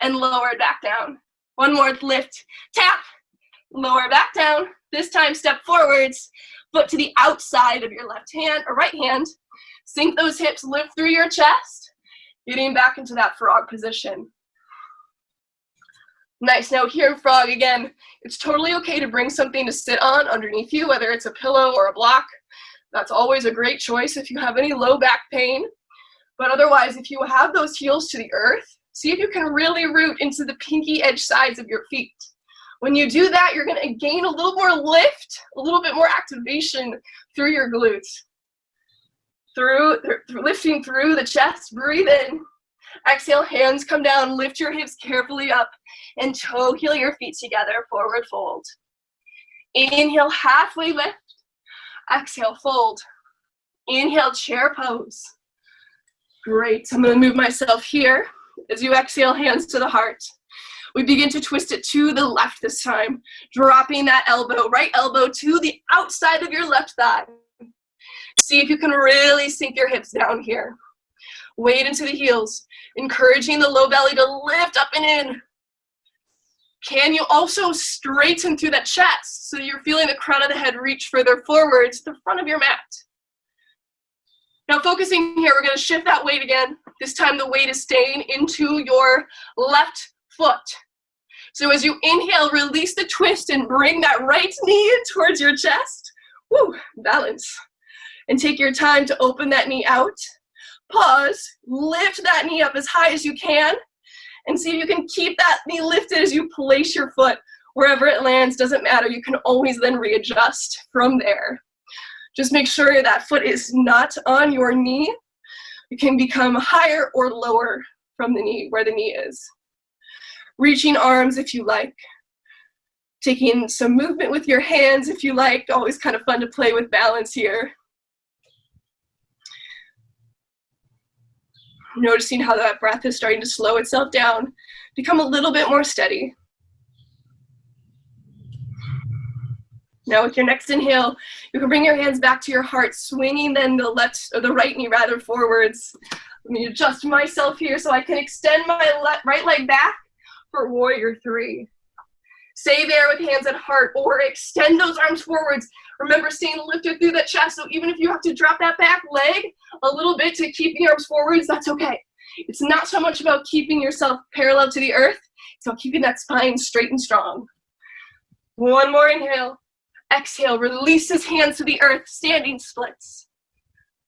S1: and lower it back down. One more, lift, tap, lower back down. This time, step forwards, foot to the outside of your left hand or right hand. Sink those hips, lift through your chest, getting back into that frog position. Nice, now here in frog again, it's totally okay to bring something to sit on underneath you, whether it's a pillow or a block. That's always a great choice if you have any low back pain. But otherwise, if you have those heels to the earth, see if you can really root into the pinky edge sides of your feet. When you do that, you're gonna gain a little more lift, a little bit more activation through your glutes. Lifting through the chest, breathe in. Exhale, hands come down, lift your hips carefully up, and toe heel your feet together, forward fold. Inhale, halfway lift. Exhale, fold. Inhale, chair pose. Great, I'm gonna move myself here. As you exhale, hands to the heart. We begin to twist it to the left this time, dropping that elbow, right elbow to the outside of your left thigh. See if you can really sink your hips down here. Weight into the heels, encouraging the low belly to lift up and in. Can you also straighten through that chest so you're feeling the crown of the head reach further forward to the front of your mat? Now focusing here, we're gonna shift that weight again. This time the weight is staying into your left foot. So as you inhale, release the twist and bring that right knee in towards your chest. Woo, balance. And take your time to open that knee out. Pause, lift that knee up as high as you can, and see if you can keep that knee lifted as you place your foot wherever it lands. Doesn't matter, you can always then readjust from there. Just make sure that foot is not on your knee. You can become higher or lower from the knee, where the knee is. Reaching arms if you like. Taking some movement with your hands if you like. Always kind of fun to play with balance here. Noticing how that breath is starting to slow itself down. Become a little bit more steady. Now with your next inhale, you can bring your hands back to your heart, swinging then the right knee rather forwards. Let me adjust myself here so I can extend my right leg back for warrior 3. Stay there with hands at heart or extend those arms forwards. Remember, staying lifted through that chest, so even if you have to drop that back leg a little bit to keep the arms forwards, that's okay. It's not so much about keeping yourself parallel to the earth, it's about keeping that spine straight and strong. One more inhale. Exhale, releases hands to the earth, standing splits.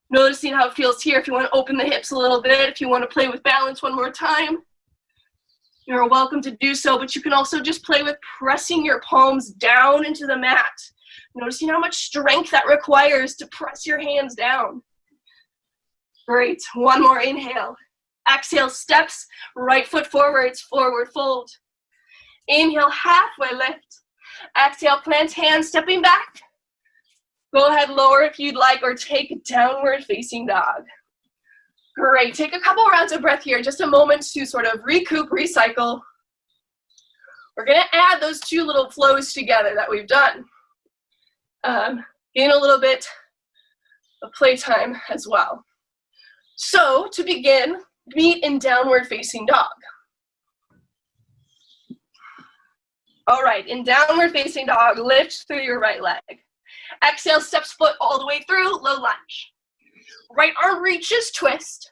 S1: Noticing how it feels here. If you want to open the hips a little bit, if you want to play with balance one more time, you're welcome to do so, but you can also just play with pressing your palms down into the mat. Noticing how much strength that requires to press your hands down. Great, one more inhale. Exhale, steps, right foot forwards, forward fold. Inhale, halfway lift. Exhale, plant hands, stepping back. Go ahead, lower if you'd like, or take downward facing dog. Great, take a couple rounds of breath here, just a moment to sort of recoup, recycle. We're gonna add those two little flows together that we've done. Gain a little bit of playtime as well. So to begin, meet in downward facing dog. All right, in downward facing dog, lift through your right leg. Exhale, steps foot all the way through, low lunge. Right arm reaches, twist.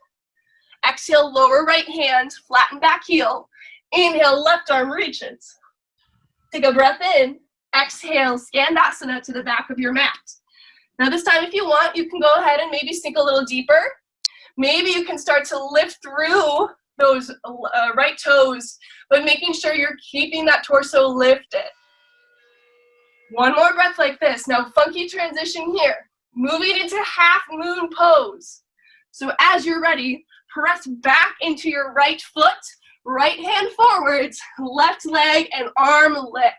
S1: Exhale, lower right hand, flatten back heel. Inhale, left arm reaches. Take a breath in. Exhale, Tadasana to the back of your mat. Now this time, if you want, you can go ahead and maybe sink a little deeper. Maybe you can start to lift through those right toes, but making sure you're keeping that torso lifted. One more breath like this. Now, funky transition here. Moving into half moon pose. So as you're ready, press back into your right foot, right hand forwards, left leg and arm lift.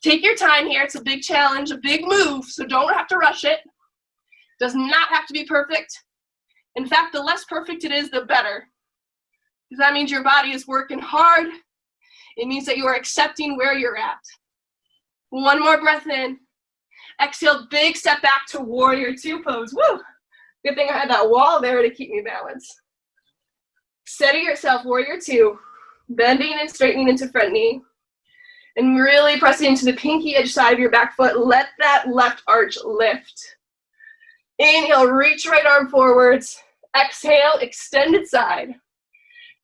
S1: Take your time here. It's a big challenge, a big move, so don't have to rush it. Does not have to be perfect. In fact, the less perfect it is, the better. Because that means your body is working hard. It means that you are accepting where you're at. One more breath in. Exhale, big step back to warrior 2 pose. Woo! Good thing I had that wall there to keep me balanced. Steady yourself, warrior 2. Bending and straightening into front knee. And really pressing into the pinky edge side of your back foot. Let that left arch lift. Inhale, reach right arm forwards. Exhale, extended side.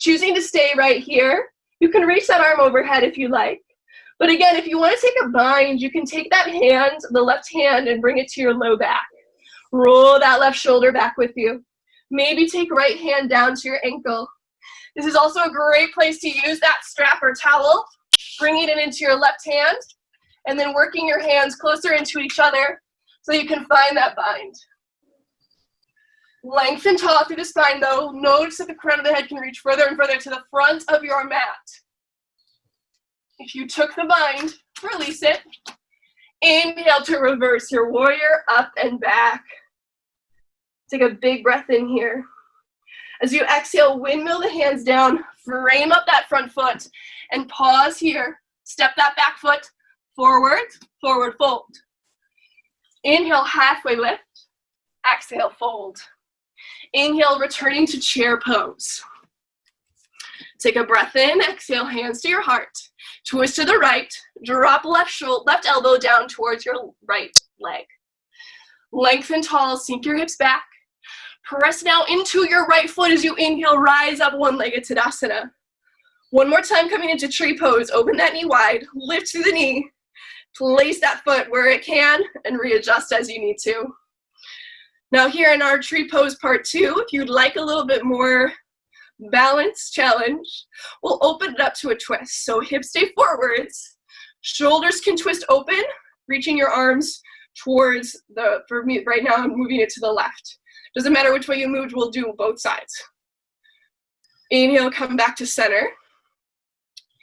S1: Choosing to stay right here. You can reach that arm overhead if you like. But again, if you want to take a bind, you can take that hand, the left hand, and bring it to your low back. Roll that left shoulder back with you. Maybe take right hand down to your ankle. This is also a great place to use that strap or towel, bringing it into your left hand, and then working your hands closer into each other so you can find that bind. Lengthen tall through the spine though. Notice that the crown of the head can reach further and further to the front of your mat. If you took the bind, release it. Inhale to reverse your warrior up and back. Take a big breath in here. As you exhale, windmill the hands down, frame up that front foot, and pause here. Step that back foot forward, forward fold. Inhale, halfway lift. Exhale, fold. Inhale, returning to chair pose. Take a breath in, exhale, hands to your heart. Twist to the right, drop left elbow down towards your right leg. Lengthen tall, sink your hips back. Press now into your right foot as you inhale, rise up one-legged Tadasana. One more time coming into tree pose, open that knee wide, lift through the knee, place that foot where it can, and readjust as you need to. Now here in our tree pose part 2, if you'd like a little bit more balance challenge, we'll open it up to a twist. So hips stay forwards, shoulders can twist open, reaching your arms towards for me right now, I'm moving it to the left. Doesn't matter which way you moved, we'll do both sides. Inhale, come back to center.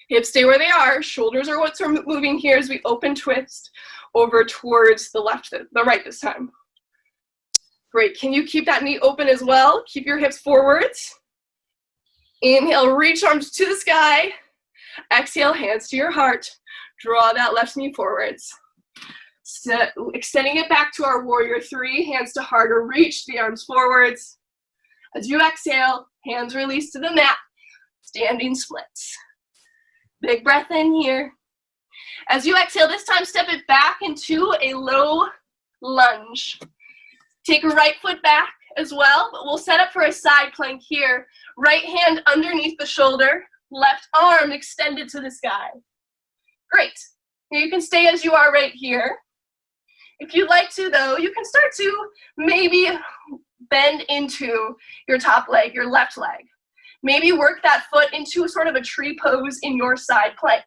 S1: Hips stay where they are. Shoulders are what's moving here as we open twist over towards the right this time. Great. Can you keep that knee open as well? Keep your hips forwards. Inhale, reach arms to the sky. Exhale, hands to your heart. Draw that left knee forwards. Extending it back to our warrior three, hands to heart or reach the arms forwards. As you exhale, hands release to the mat, standing splits. Big breath in here. As you exhale, this time step it back into a low lunge. Take a right foot back as well, but we'll set up for a side plank here. Right hand underneath the shoulder, left arm extended to the sky. Great. Now you can stay as you are right here. If you'd like to, though, you can start to maybe bend into your top leg, your left leg. Maybe work that foot into sort of a tree pose in your side plank.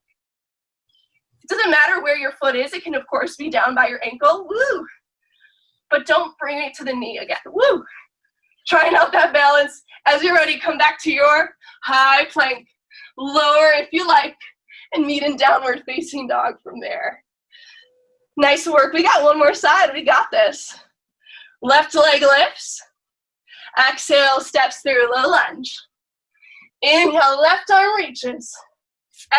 S1: It doesn't matter where your foot is. It can, of course, be down by your ankle. Woo! But don't bring it to the knee again. Woo! Trying out that balance. As you're ready, come back to your high plank. Lower if you like, and meet in downward facing dog from there. Nice work. We got one more side. We got this. Left leg lifts. Exhale, steps through low lunge. Inhale, left arm reaches.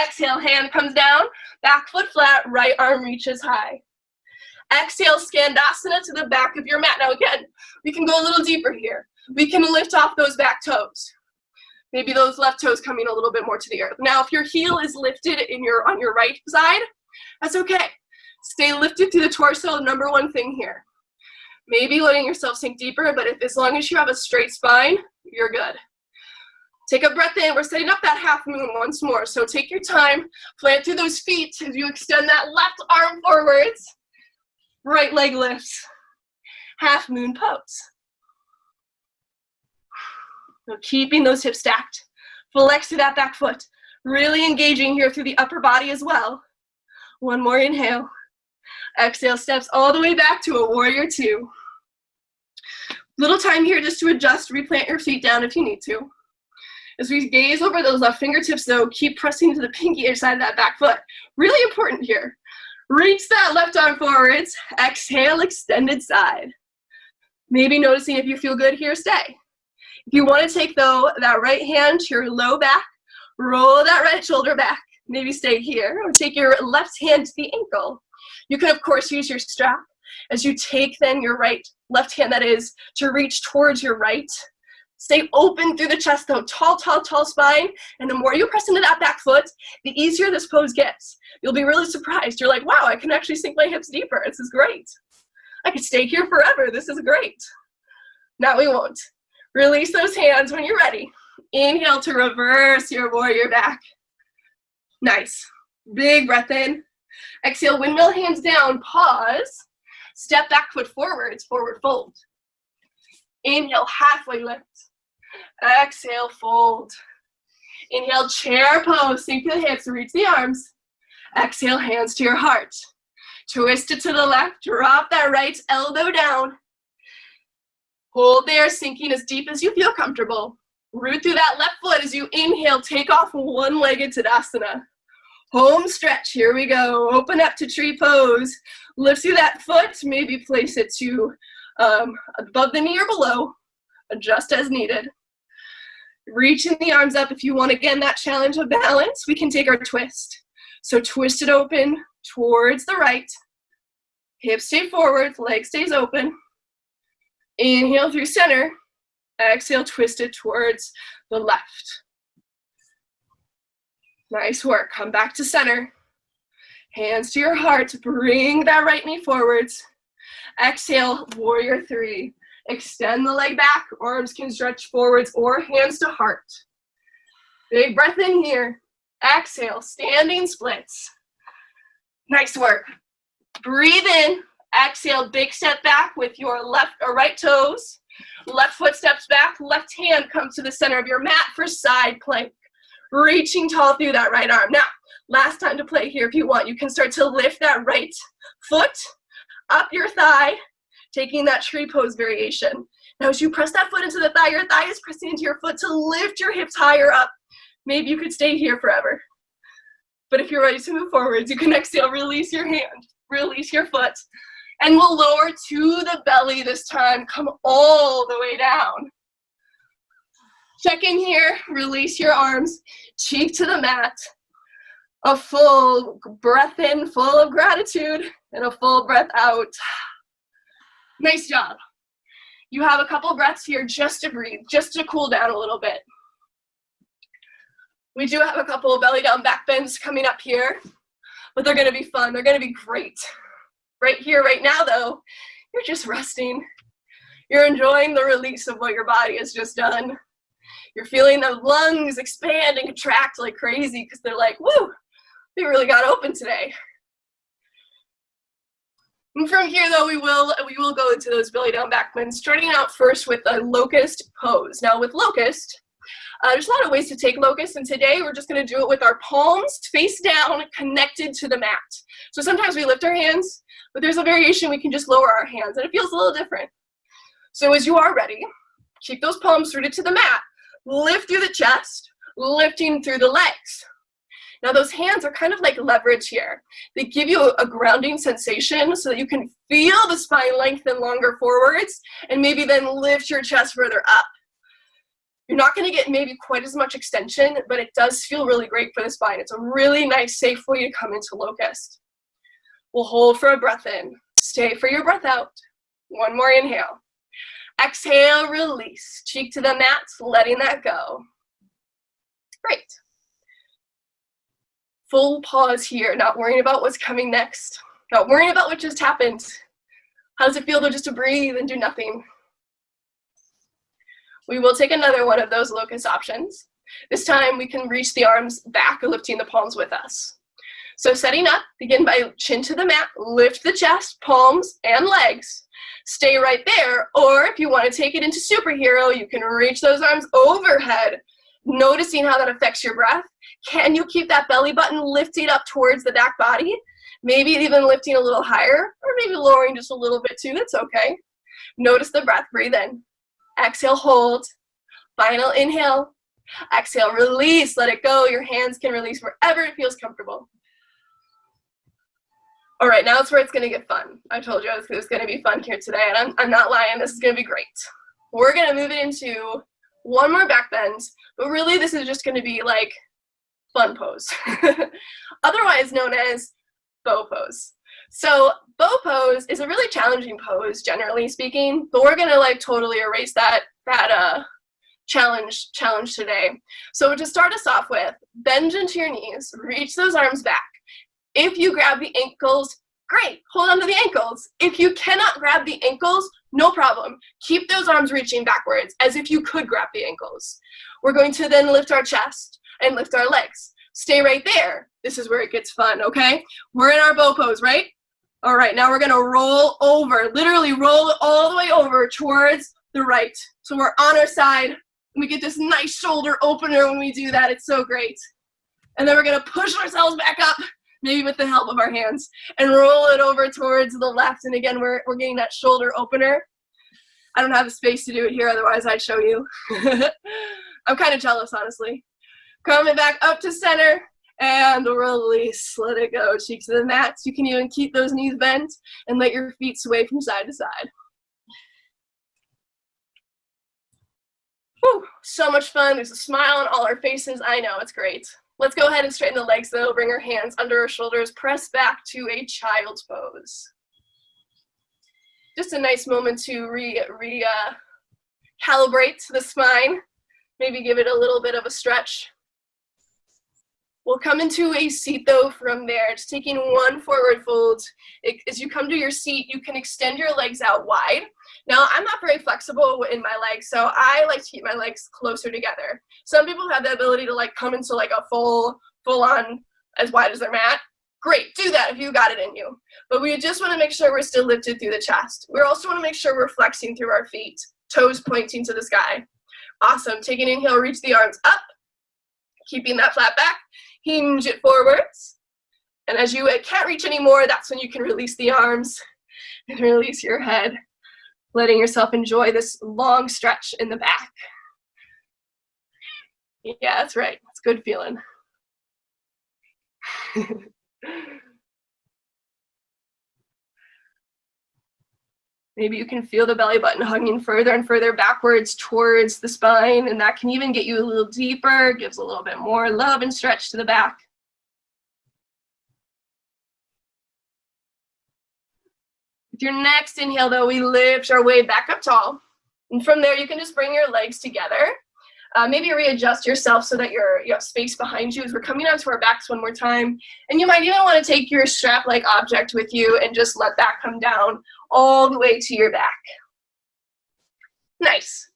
S1: Exhale, hand comes down. Back foot flat, right arm reaches high. Exhale, Skandasana to the back of your mat. Now again, we can go a little deeper here. We can lift off those back toes. Maybe those left toes coming a little bit more to the earth. Now, if your heel is lifted on your right side, that's okay. Stay lifted through the torso, number one thing here. Maybe letting yourself sink deeper, but as long as you have a straight spine, you're good. Take a breath in. We're setting up that half moon once more. So take your time, plant through those feet as you extend that left arm forwards. Right leg lifts. Half moon pose. So keeping those hips stacked. Flex through that back foot. Really engaging here through the upper body as well. One more inhale. Exhale, steps all the way back to a warrior two. Little time here just to adjust, replant your feet down if you need to. As we gaze over those left fingertips though, keep pressing to the pinky edge side of that back foot. Really important here. Reach that left arm forwards. Exhale, extended side. Maybe noticing if you feel good here, stay. If you want to take though, that right hand to your low back, roll that right shoulder back. Maybe stay here or take your left hand to the ankle. You can of course use your strap as you take then your left hand that is to reach towards your right. Stay open through the chest though, tall, tall, tall spine. And the more you press into that back foot, the easier this pose gets. You'll be really surprised. You're like, wow, I can actually sink my hips deeper. This is great. I could stay here forever. This is great. Now we won't. Release those hands when you're ready. Inhale to reverse your warrior back. Nice. Big breath in. Exhale, windmill hands down, pause. Step back foot forwards, forward fold. Inhale, halfway lift. Exhale, fold. Inhale, chair pose, sink the hips, reach the arms. Exhale, hands to your heart. Twist it to the left, drop that right elbow down. Hold there, sinking as deep as you feel comfortable. Root through that left foot as you inhale, take off one-legged Tadasana. Home stretch, here we go. Open up to tree pose. Lift through that foot, maybe place it to above the knee or below. Adjust as needed. Reaching the arms up if you want, again, that challenge of balance. We can take our twist. So twist it open towards the right. Hips stay forward, leg stays open. Inhale through center. Exhale, twist it towards the left. Nice work. Come back to center. Hands to your heart. Bring that right knee forwards. Exhale, warrior three. Extend the leg back. Arms can stretch forwards or hands to heart. Big breath in here. Exhale, standing splits. Nice work. Breathe in. Exhale, big step back with your left or right toes. Left foot steps back. Left hand comes to the center of your mat for side plank. Reaching tall through that right arm. Now, last time to play here if you want. You can start to lift that right foot up your thigh, taking that tree pose variation. Now, as you press that foot into the thigh, your thigh is pressing into your foot to lift your hips higher up. Maybe you could stay here forever. But if you're ready to move forwards, you can exhale, release your hand, release your foot, and we'll lower to the belly this time. Come all the way down. Check in here, release your arms, cheek to the mat. A full breath in, full of gratitude, and a full breath out. Nice job. You have a couple breaths here just to breathe, just to cool down a little bit. We do have a couple of belly down back bends coming up here, but they're gonna be fun, they're gonna be great. Right here, right now though, you're just resting. You're enjoying the release of what your body has just done. You're feeling the lungs expand and contract like crazy because they're like, woo, we really got open today. And from here though, we will go into those belly down back bends, starting out first with a locust pose. Now with locust, there's a lot of ways to take locust, and today we're just gonna do it with our palms face down, connected to the mat. So sometimes we lift our hands, but there's a variation we can just lower our hands, and it feels a little different. So as you are ready, keep those palms rooted to the mat, lift through the chest, lifting through the legs. Now those hands are kind of like leverage here. They give you a grounding sensation so that you can feel the spine lengthen longer forwards, and maybe then lift your chest further up. You're not gonna get maybe quite as much extension, but it does feel really great for the spine. It's a really nice, safe way to come into locust. We'll hold for a breath in. Stay for your breath out. One more inhale. Exhale, release. Cheek to the mat, letting that go. Great. Full pause here, not worrying about what's coming next. Not worrying about what just happened. How does it feel to just to breathe and do nothing? We will take another one of those locust options. This time we can reach the arms back, lifting the palms with us. So setting up, begin by chin to the mat, lift the chest, palms, and legs. Stay right there, or if you want to take it into superhero, you can reach those arms overhead, noticing how that affects your breath. Can you keep that belly button lifted up towards the back body? Maybe even lifting a little higher, or maybe lowering just a little bit too, that's okay. Notice the breath, breathe in. Exhale, hold. Final inhale. Exhale, release, let it go. Your hands can release wherever it feels comfortable. All right, now it's where it's gonna get fun. I told you it was gonna be fun here today, and I'm not lying, this is gonna be great. We're gonna move it into one more back bend, but really this is just gonna be like fun pose. Otherwise known as bow pose. So bow pose is a really challenging pose, generally speaking, but we're gonna like totally erase that challenge today. So to start us off with, bend into your knees, reach those arms back. If you grab the ankles, great, hold on to the ankles. If you cannot grab the ankles, no problem. Keep those arms reaching backwards as if you could grab the ankles. We're going to then lift our chest and lift our legs. Stay right there. This is where it gets fun, okay? We're in our bow pose, right? All right, now we're gonna roll over, literally roll all the way over towards the right. So we're on our side, and we get this nice shoulder opener when we do that. It's so great. And then we're gonna push ourselves back up, maybe with the help of our hands, and roll it over towards the left. And again, we're getting that shoulder opener. I don't have the space to do it here, otherwise I'd show you. I'm kind of jealous, honestly. Coming back up to center, and release, let it go, cheeks to the mat. You can even keep those knees bent and let your feet sway from side to side. Whew, so much fun. There's a smile on all our faces. I know, it's great. Let's go ahead and straighten the legs though. Bring our hands under our shoulders, press back to a child's pose. Just a nice moment to calibrate the spine. Maybe give it a little bit of a stretch. We'll come into a seat though from there, just taking one forward fold. As you come to your seat, you can extend your legs out wide. Now, I'm not very flexible in my legs, so I like to keep my legs closer together. Some people have the ability to like come into like a full on as wide as their mat. Great, do that if you got it in you. But we just want to make sure we're still lifted through the chest. We also want to make sure we're flexing through our feet, toes pointing to the sky. Awesome, take an inhale, reach the arms up, keeping that flat back. Hinge it forwards, and as you can't reach anymore, that's when you can release the arms and release your head, letting yourself enjoy this long stretch in the back. Yeah, that's right. It's good feeling. Maybe you can feel the belly button hugging further and further backwards towards the spine, and that can even get you a little deeper, gives a little bit more love and stretch to the back. With your next inhale, though, we lift our way back up tall. And from there, you can just bring your legs together. Maybe readjust yourself so that you have space behind you as we're coming onto our backs one more time. And you might even want to take your strap-like object with you and just let that come down all the way to your back. Nice.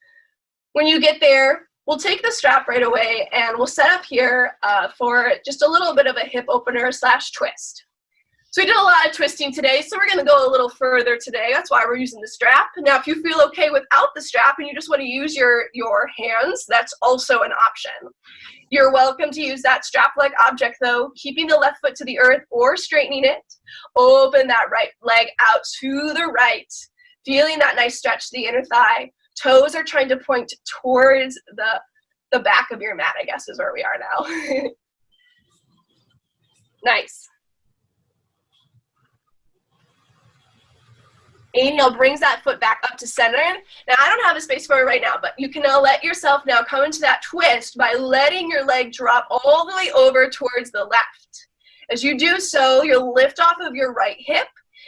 S1: When you get there, we'll take the strap right away and we'll set up here for just a little bit of a hip opener / twist. So we did a lot of twisting today, so we're gonna go a little further today. That's why we're using the strap. Now, if you feel okay without the strap and you just wanna use your hands, that's also an option. You're welcome to use that strap-like object though, keeping the left foot to the earth or straightening it. Open that right leg out to the right, feeling that nice stretch to the inner thigh. Toes are trying to point towards the back of your mat, I guess is where we are now. Nice. Inhale brings that foot back up to center. Now, I don't have a space for it right now, but you can now let yourself now come into that twist by letting your leg drop all the way over towards the left. As you do so, you'll lift off of your right hip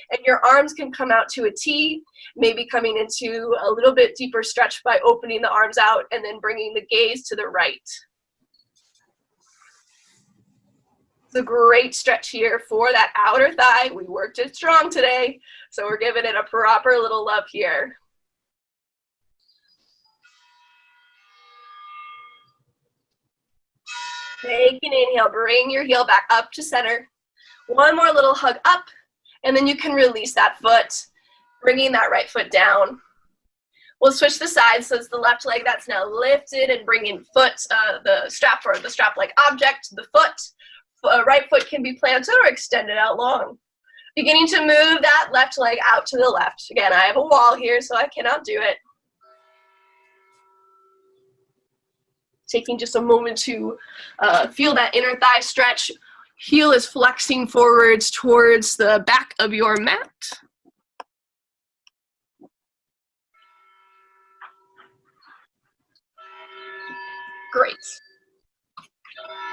S1: and your arms can come out to a T, maybe coming into a little bit deeper stretch by opening the arms out and then bringing the gaze to the right. It's a great stretch here for that outer thigh. We worked it strong today, so we're giving it a proper little love here. Take an inhale, bring your heel back up to center. One more little hug up, and then you can release that foot, bringing that right foot down. We'll switch the sides, so it's the left leg that's now lifted and bringing foot, the strap or the strap-like object to the foot. Right foot can be planted or extended out long. Beginning to move that left leg out to the left. Again, I have a wall here, so I cannot do it. Taking just a moment to feel that inner thigh stretch. Heel is flexing forwards towards the back of your mat. Great.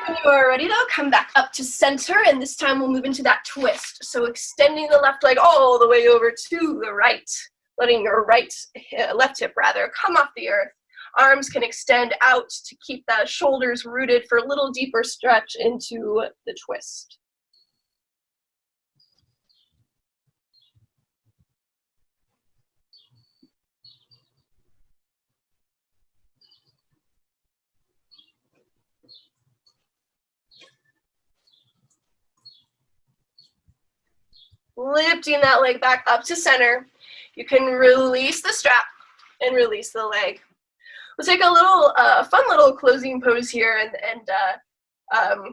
S1: When you are ready though, come back up to center, and this time we'll move into that twist. So extending the left leg all the way over to the right, letting your left hip come off the earth. Arms can extend out to keep the shoulders rooted for a little deeper stretch into the twist. Lifting that leg back up to center. You can release the strap and release the leg. We'll take a little fun little closing pose here, and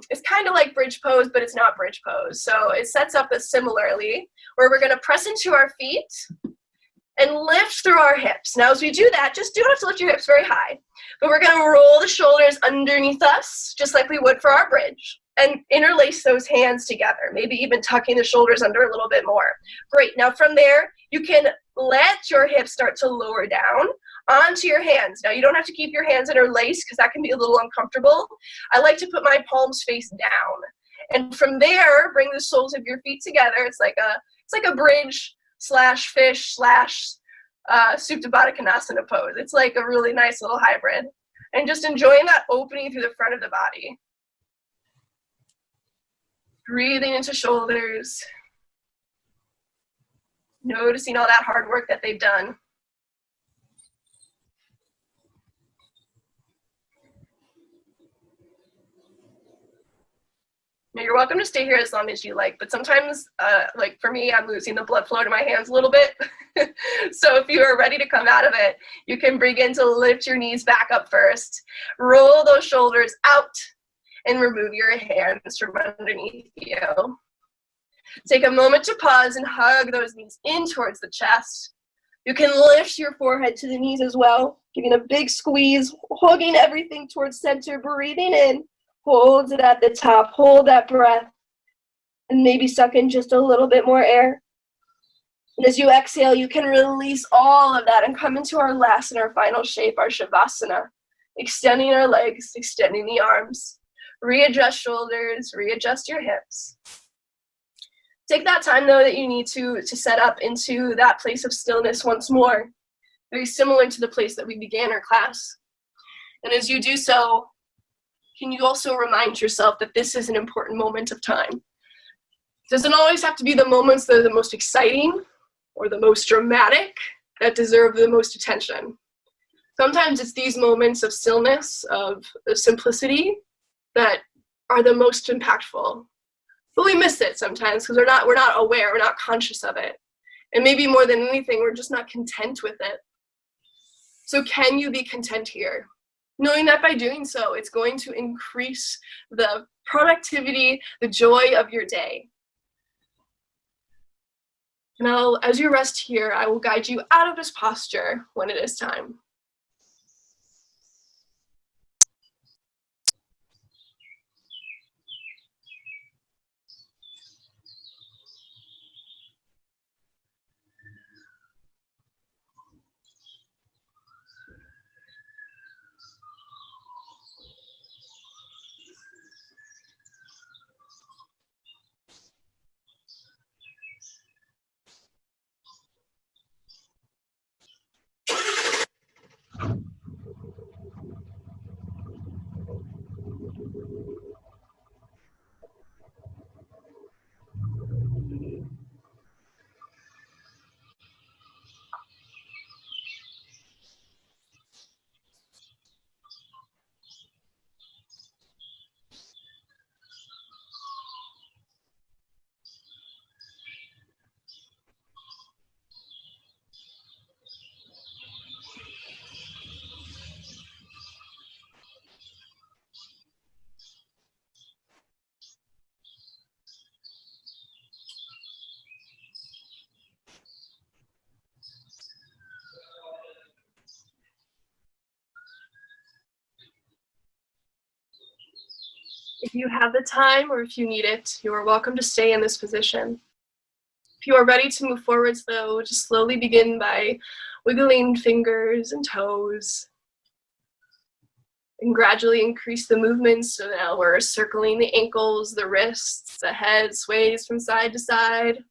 S1: it's kind of like bridge pose, but it's not bridge pose. So it sets up as similarly, where we're going to press into our feet and lift through our hips. Now, as we do that, just do not have to lift your hips very high, but we're going to roll the shoulders underneath us, just like we would for our bridge, and interlace those hands together, maybe even tucking the shoulders under a little bit more. Great. Now, from there, you can let your hips start to lower down onto your hands. Now, you don't have to keep your hands interlaced because that can be a little uncomfortable. I like to put my palms face down. And from there, bring the soles of your feet together. It's like a bridge / fish / Supta Baddha Konasana pose. It's like a really nice little hybrid. And just enjoying that opening through the front of the body. Breathing into shoulders. Noticing all that hard work that they've done. Now, you're welcome to stay here as long as you like, but sometimes, like for me, I'm losing the blood flow to my hands a little bit. So if you are ready to come out of it, you can begin to lift your knees back up first. Roll those shoulders out and remove your hands from underneath you. Take a moment to pause and hug those knees in towards the chest. You can lift your forehead to the knees as well, giving a big squeeze, hugging everything towards center, breathing in. Hold it at the top. Hold that breath. And maybe suck in just a little bit more air. And as you exhale, you can release all of that and come into our last and our final shape, our Shavasana. Extending our legs, extending the arms. Readjust shoulders, readjust your hips. Take that time, though, that you need to set up into that place of stillness once more, very similar to the place that we began our class. And as you do so, can you also remind yourself that this is an important moment of time? It doesn't always have to be the moments that are the most exciting or the most dramatic that deserve the most attention. Sometimes it's these moments of stillness, of simplicity, that are the most impactful. But we miss it sometimes because we're not aware, we're not conscious of it. And maybe more than anything, we're just not content with it. So can you be content here? Knowing that by doing so, it's going to increase the productivity, the joy of your day. Now, as you rest here, I will guide you out of this posture when it is time. If you have the time or if you need it, you are welcome to stay in this position. If you are ready to move forwards, though, just slowly begin by wiggling fingers and toes and gradually increase the movements. So now we're circling the ankles, the wrists, the head sways from side to side.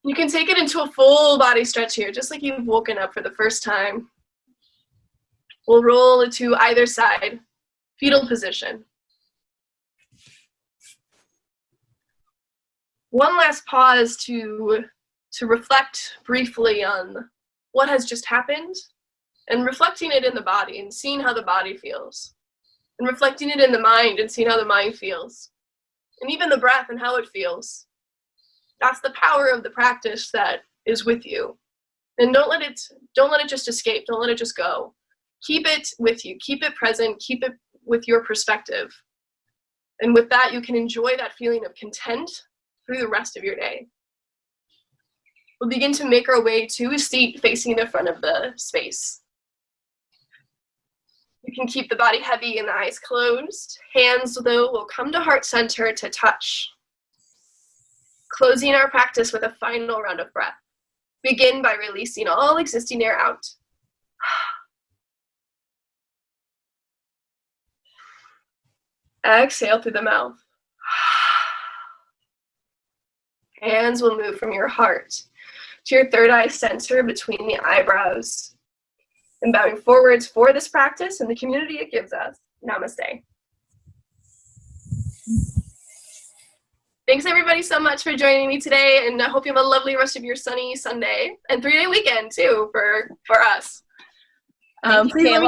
S1: You can take it into a full body stretch here, just like you've woken up for the first time. We'll roll to either side. Fetal position. One last pause to reflect briefly on what has just happened and reflecting it in the body and seeing how the body feels. And reflecting it in the mind and seeing how the mind feels. And even the breath and how it feels. That's the power of the practice that is with you. And don't let it just escape. Don't let it just go. Keep it with you. Keep it present. Keep it with your perspective. And with that, you can enjoy that feeling of content through the rest of your day. We'll begin to make our way to a seat facing the front of the space. You can keep the body heavy and the eyes closed. Hands, though, will come to heart center to touch. Closing our practice with a final round of breath. Begin by releasing all existing air out. Exhale through the mouth. Hands will move from your heart to your third eye center between the eyebrows. And bowing forwards for this practice and the community it gives us. Namaste. Thanks everybody so much for joining me today, and I hope you have a lovely rest of your sunny Sunday and 3-day weekend too for us. Please let me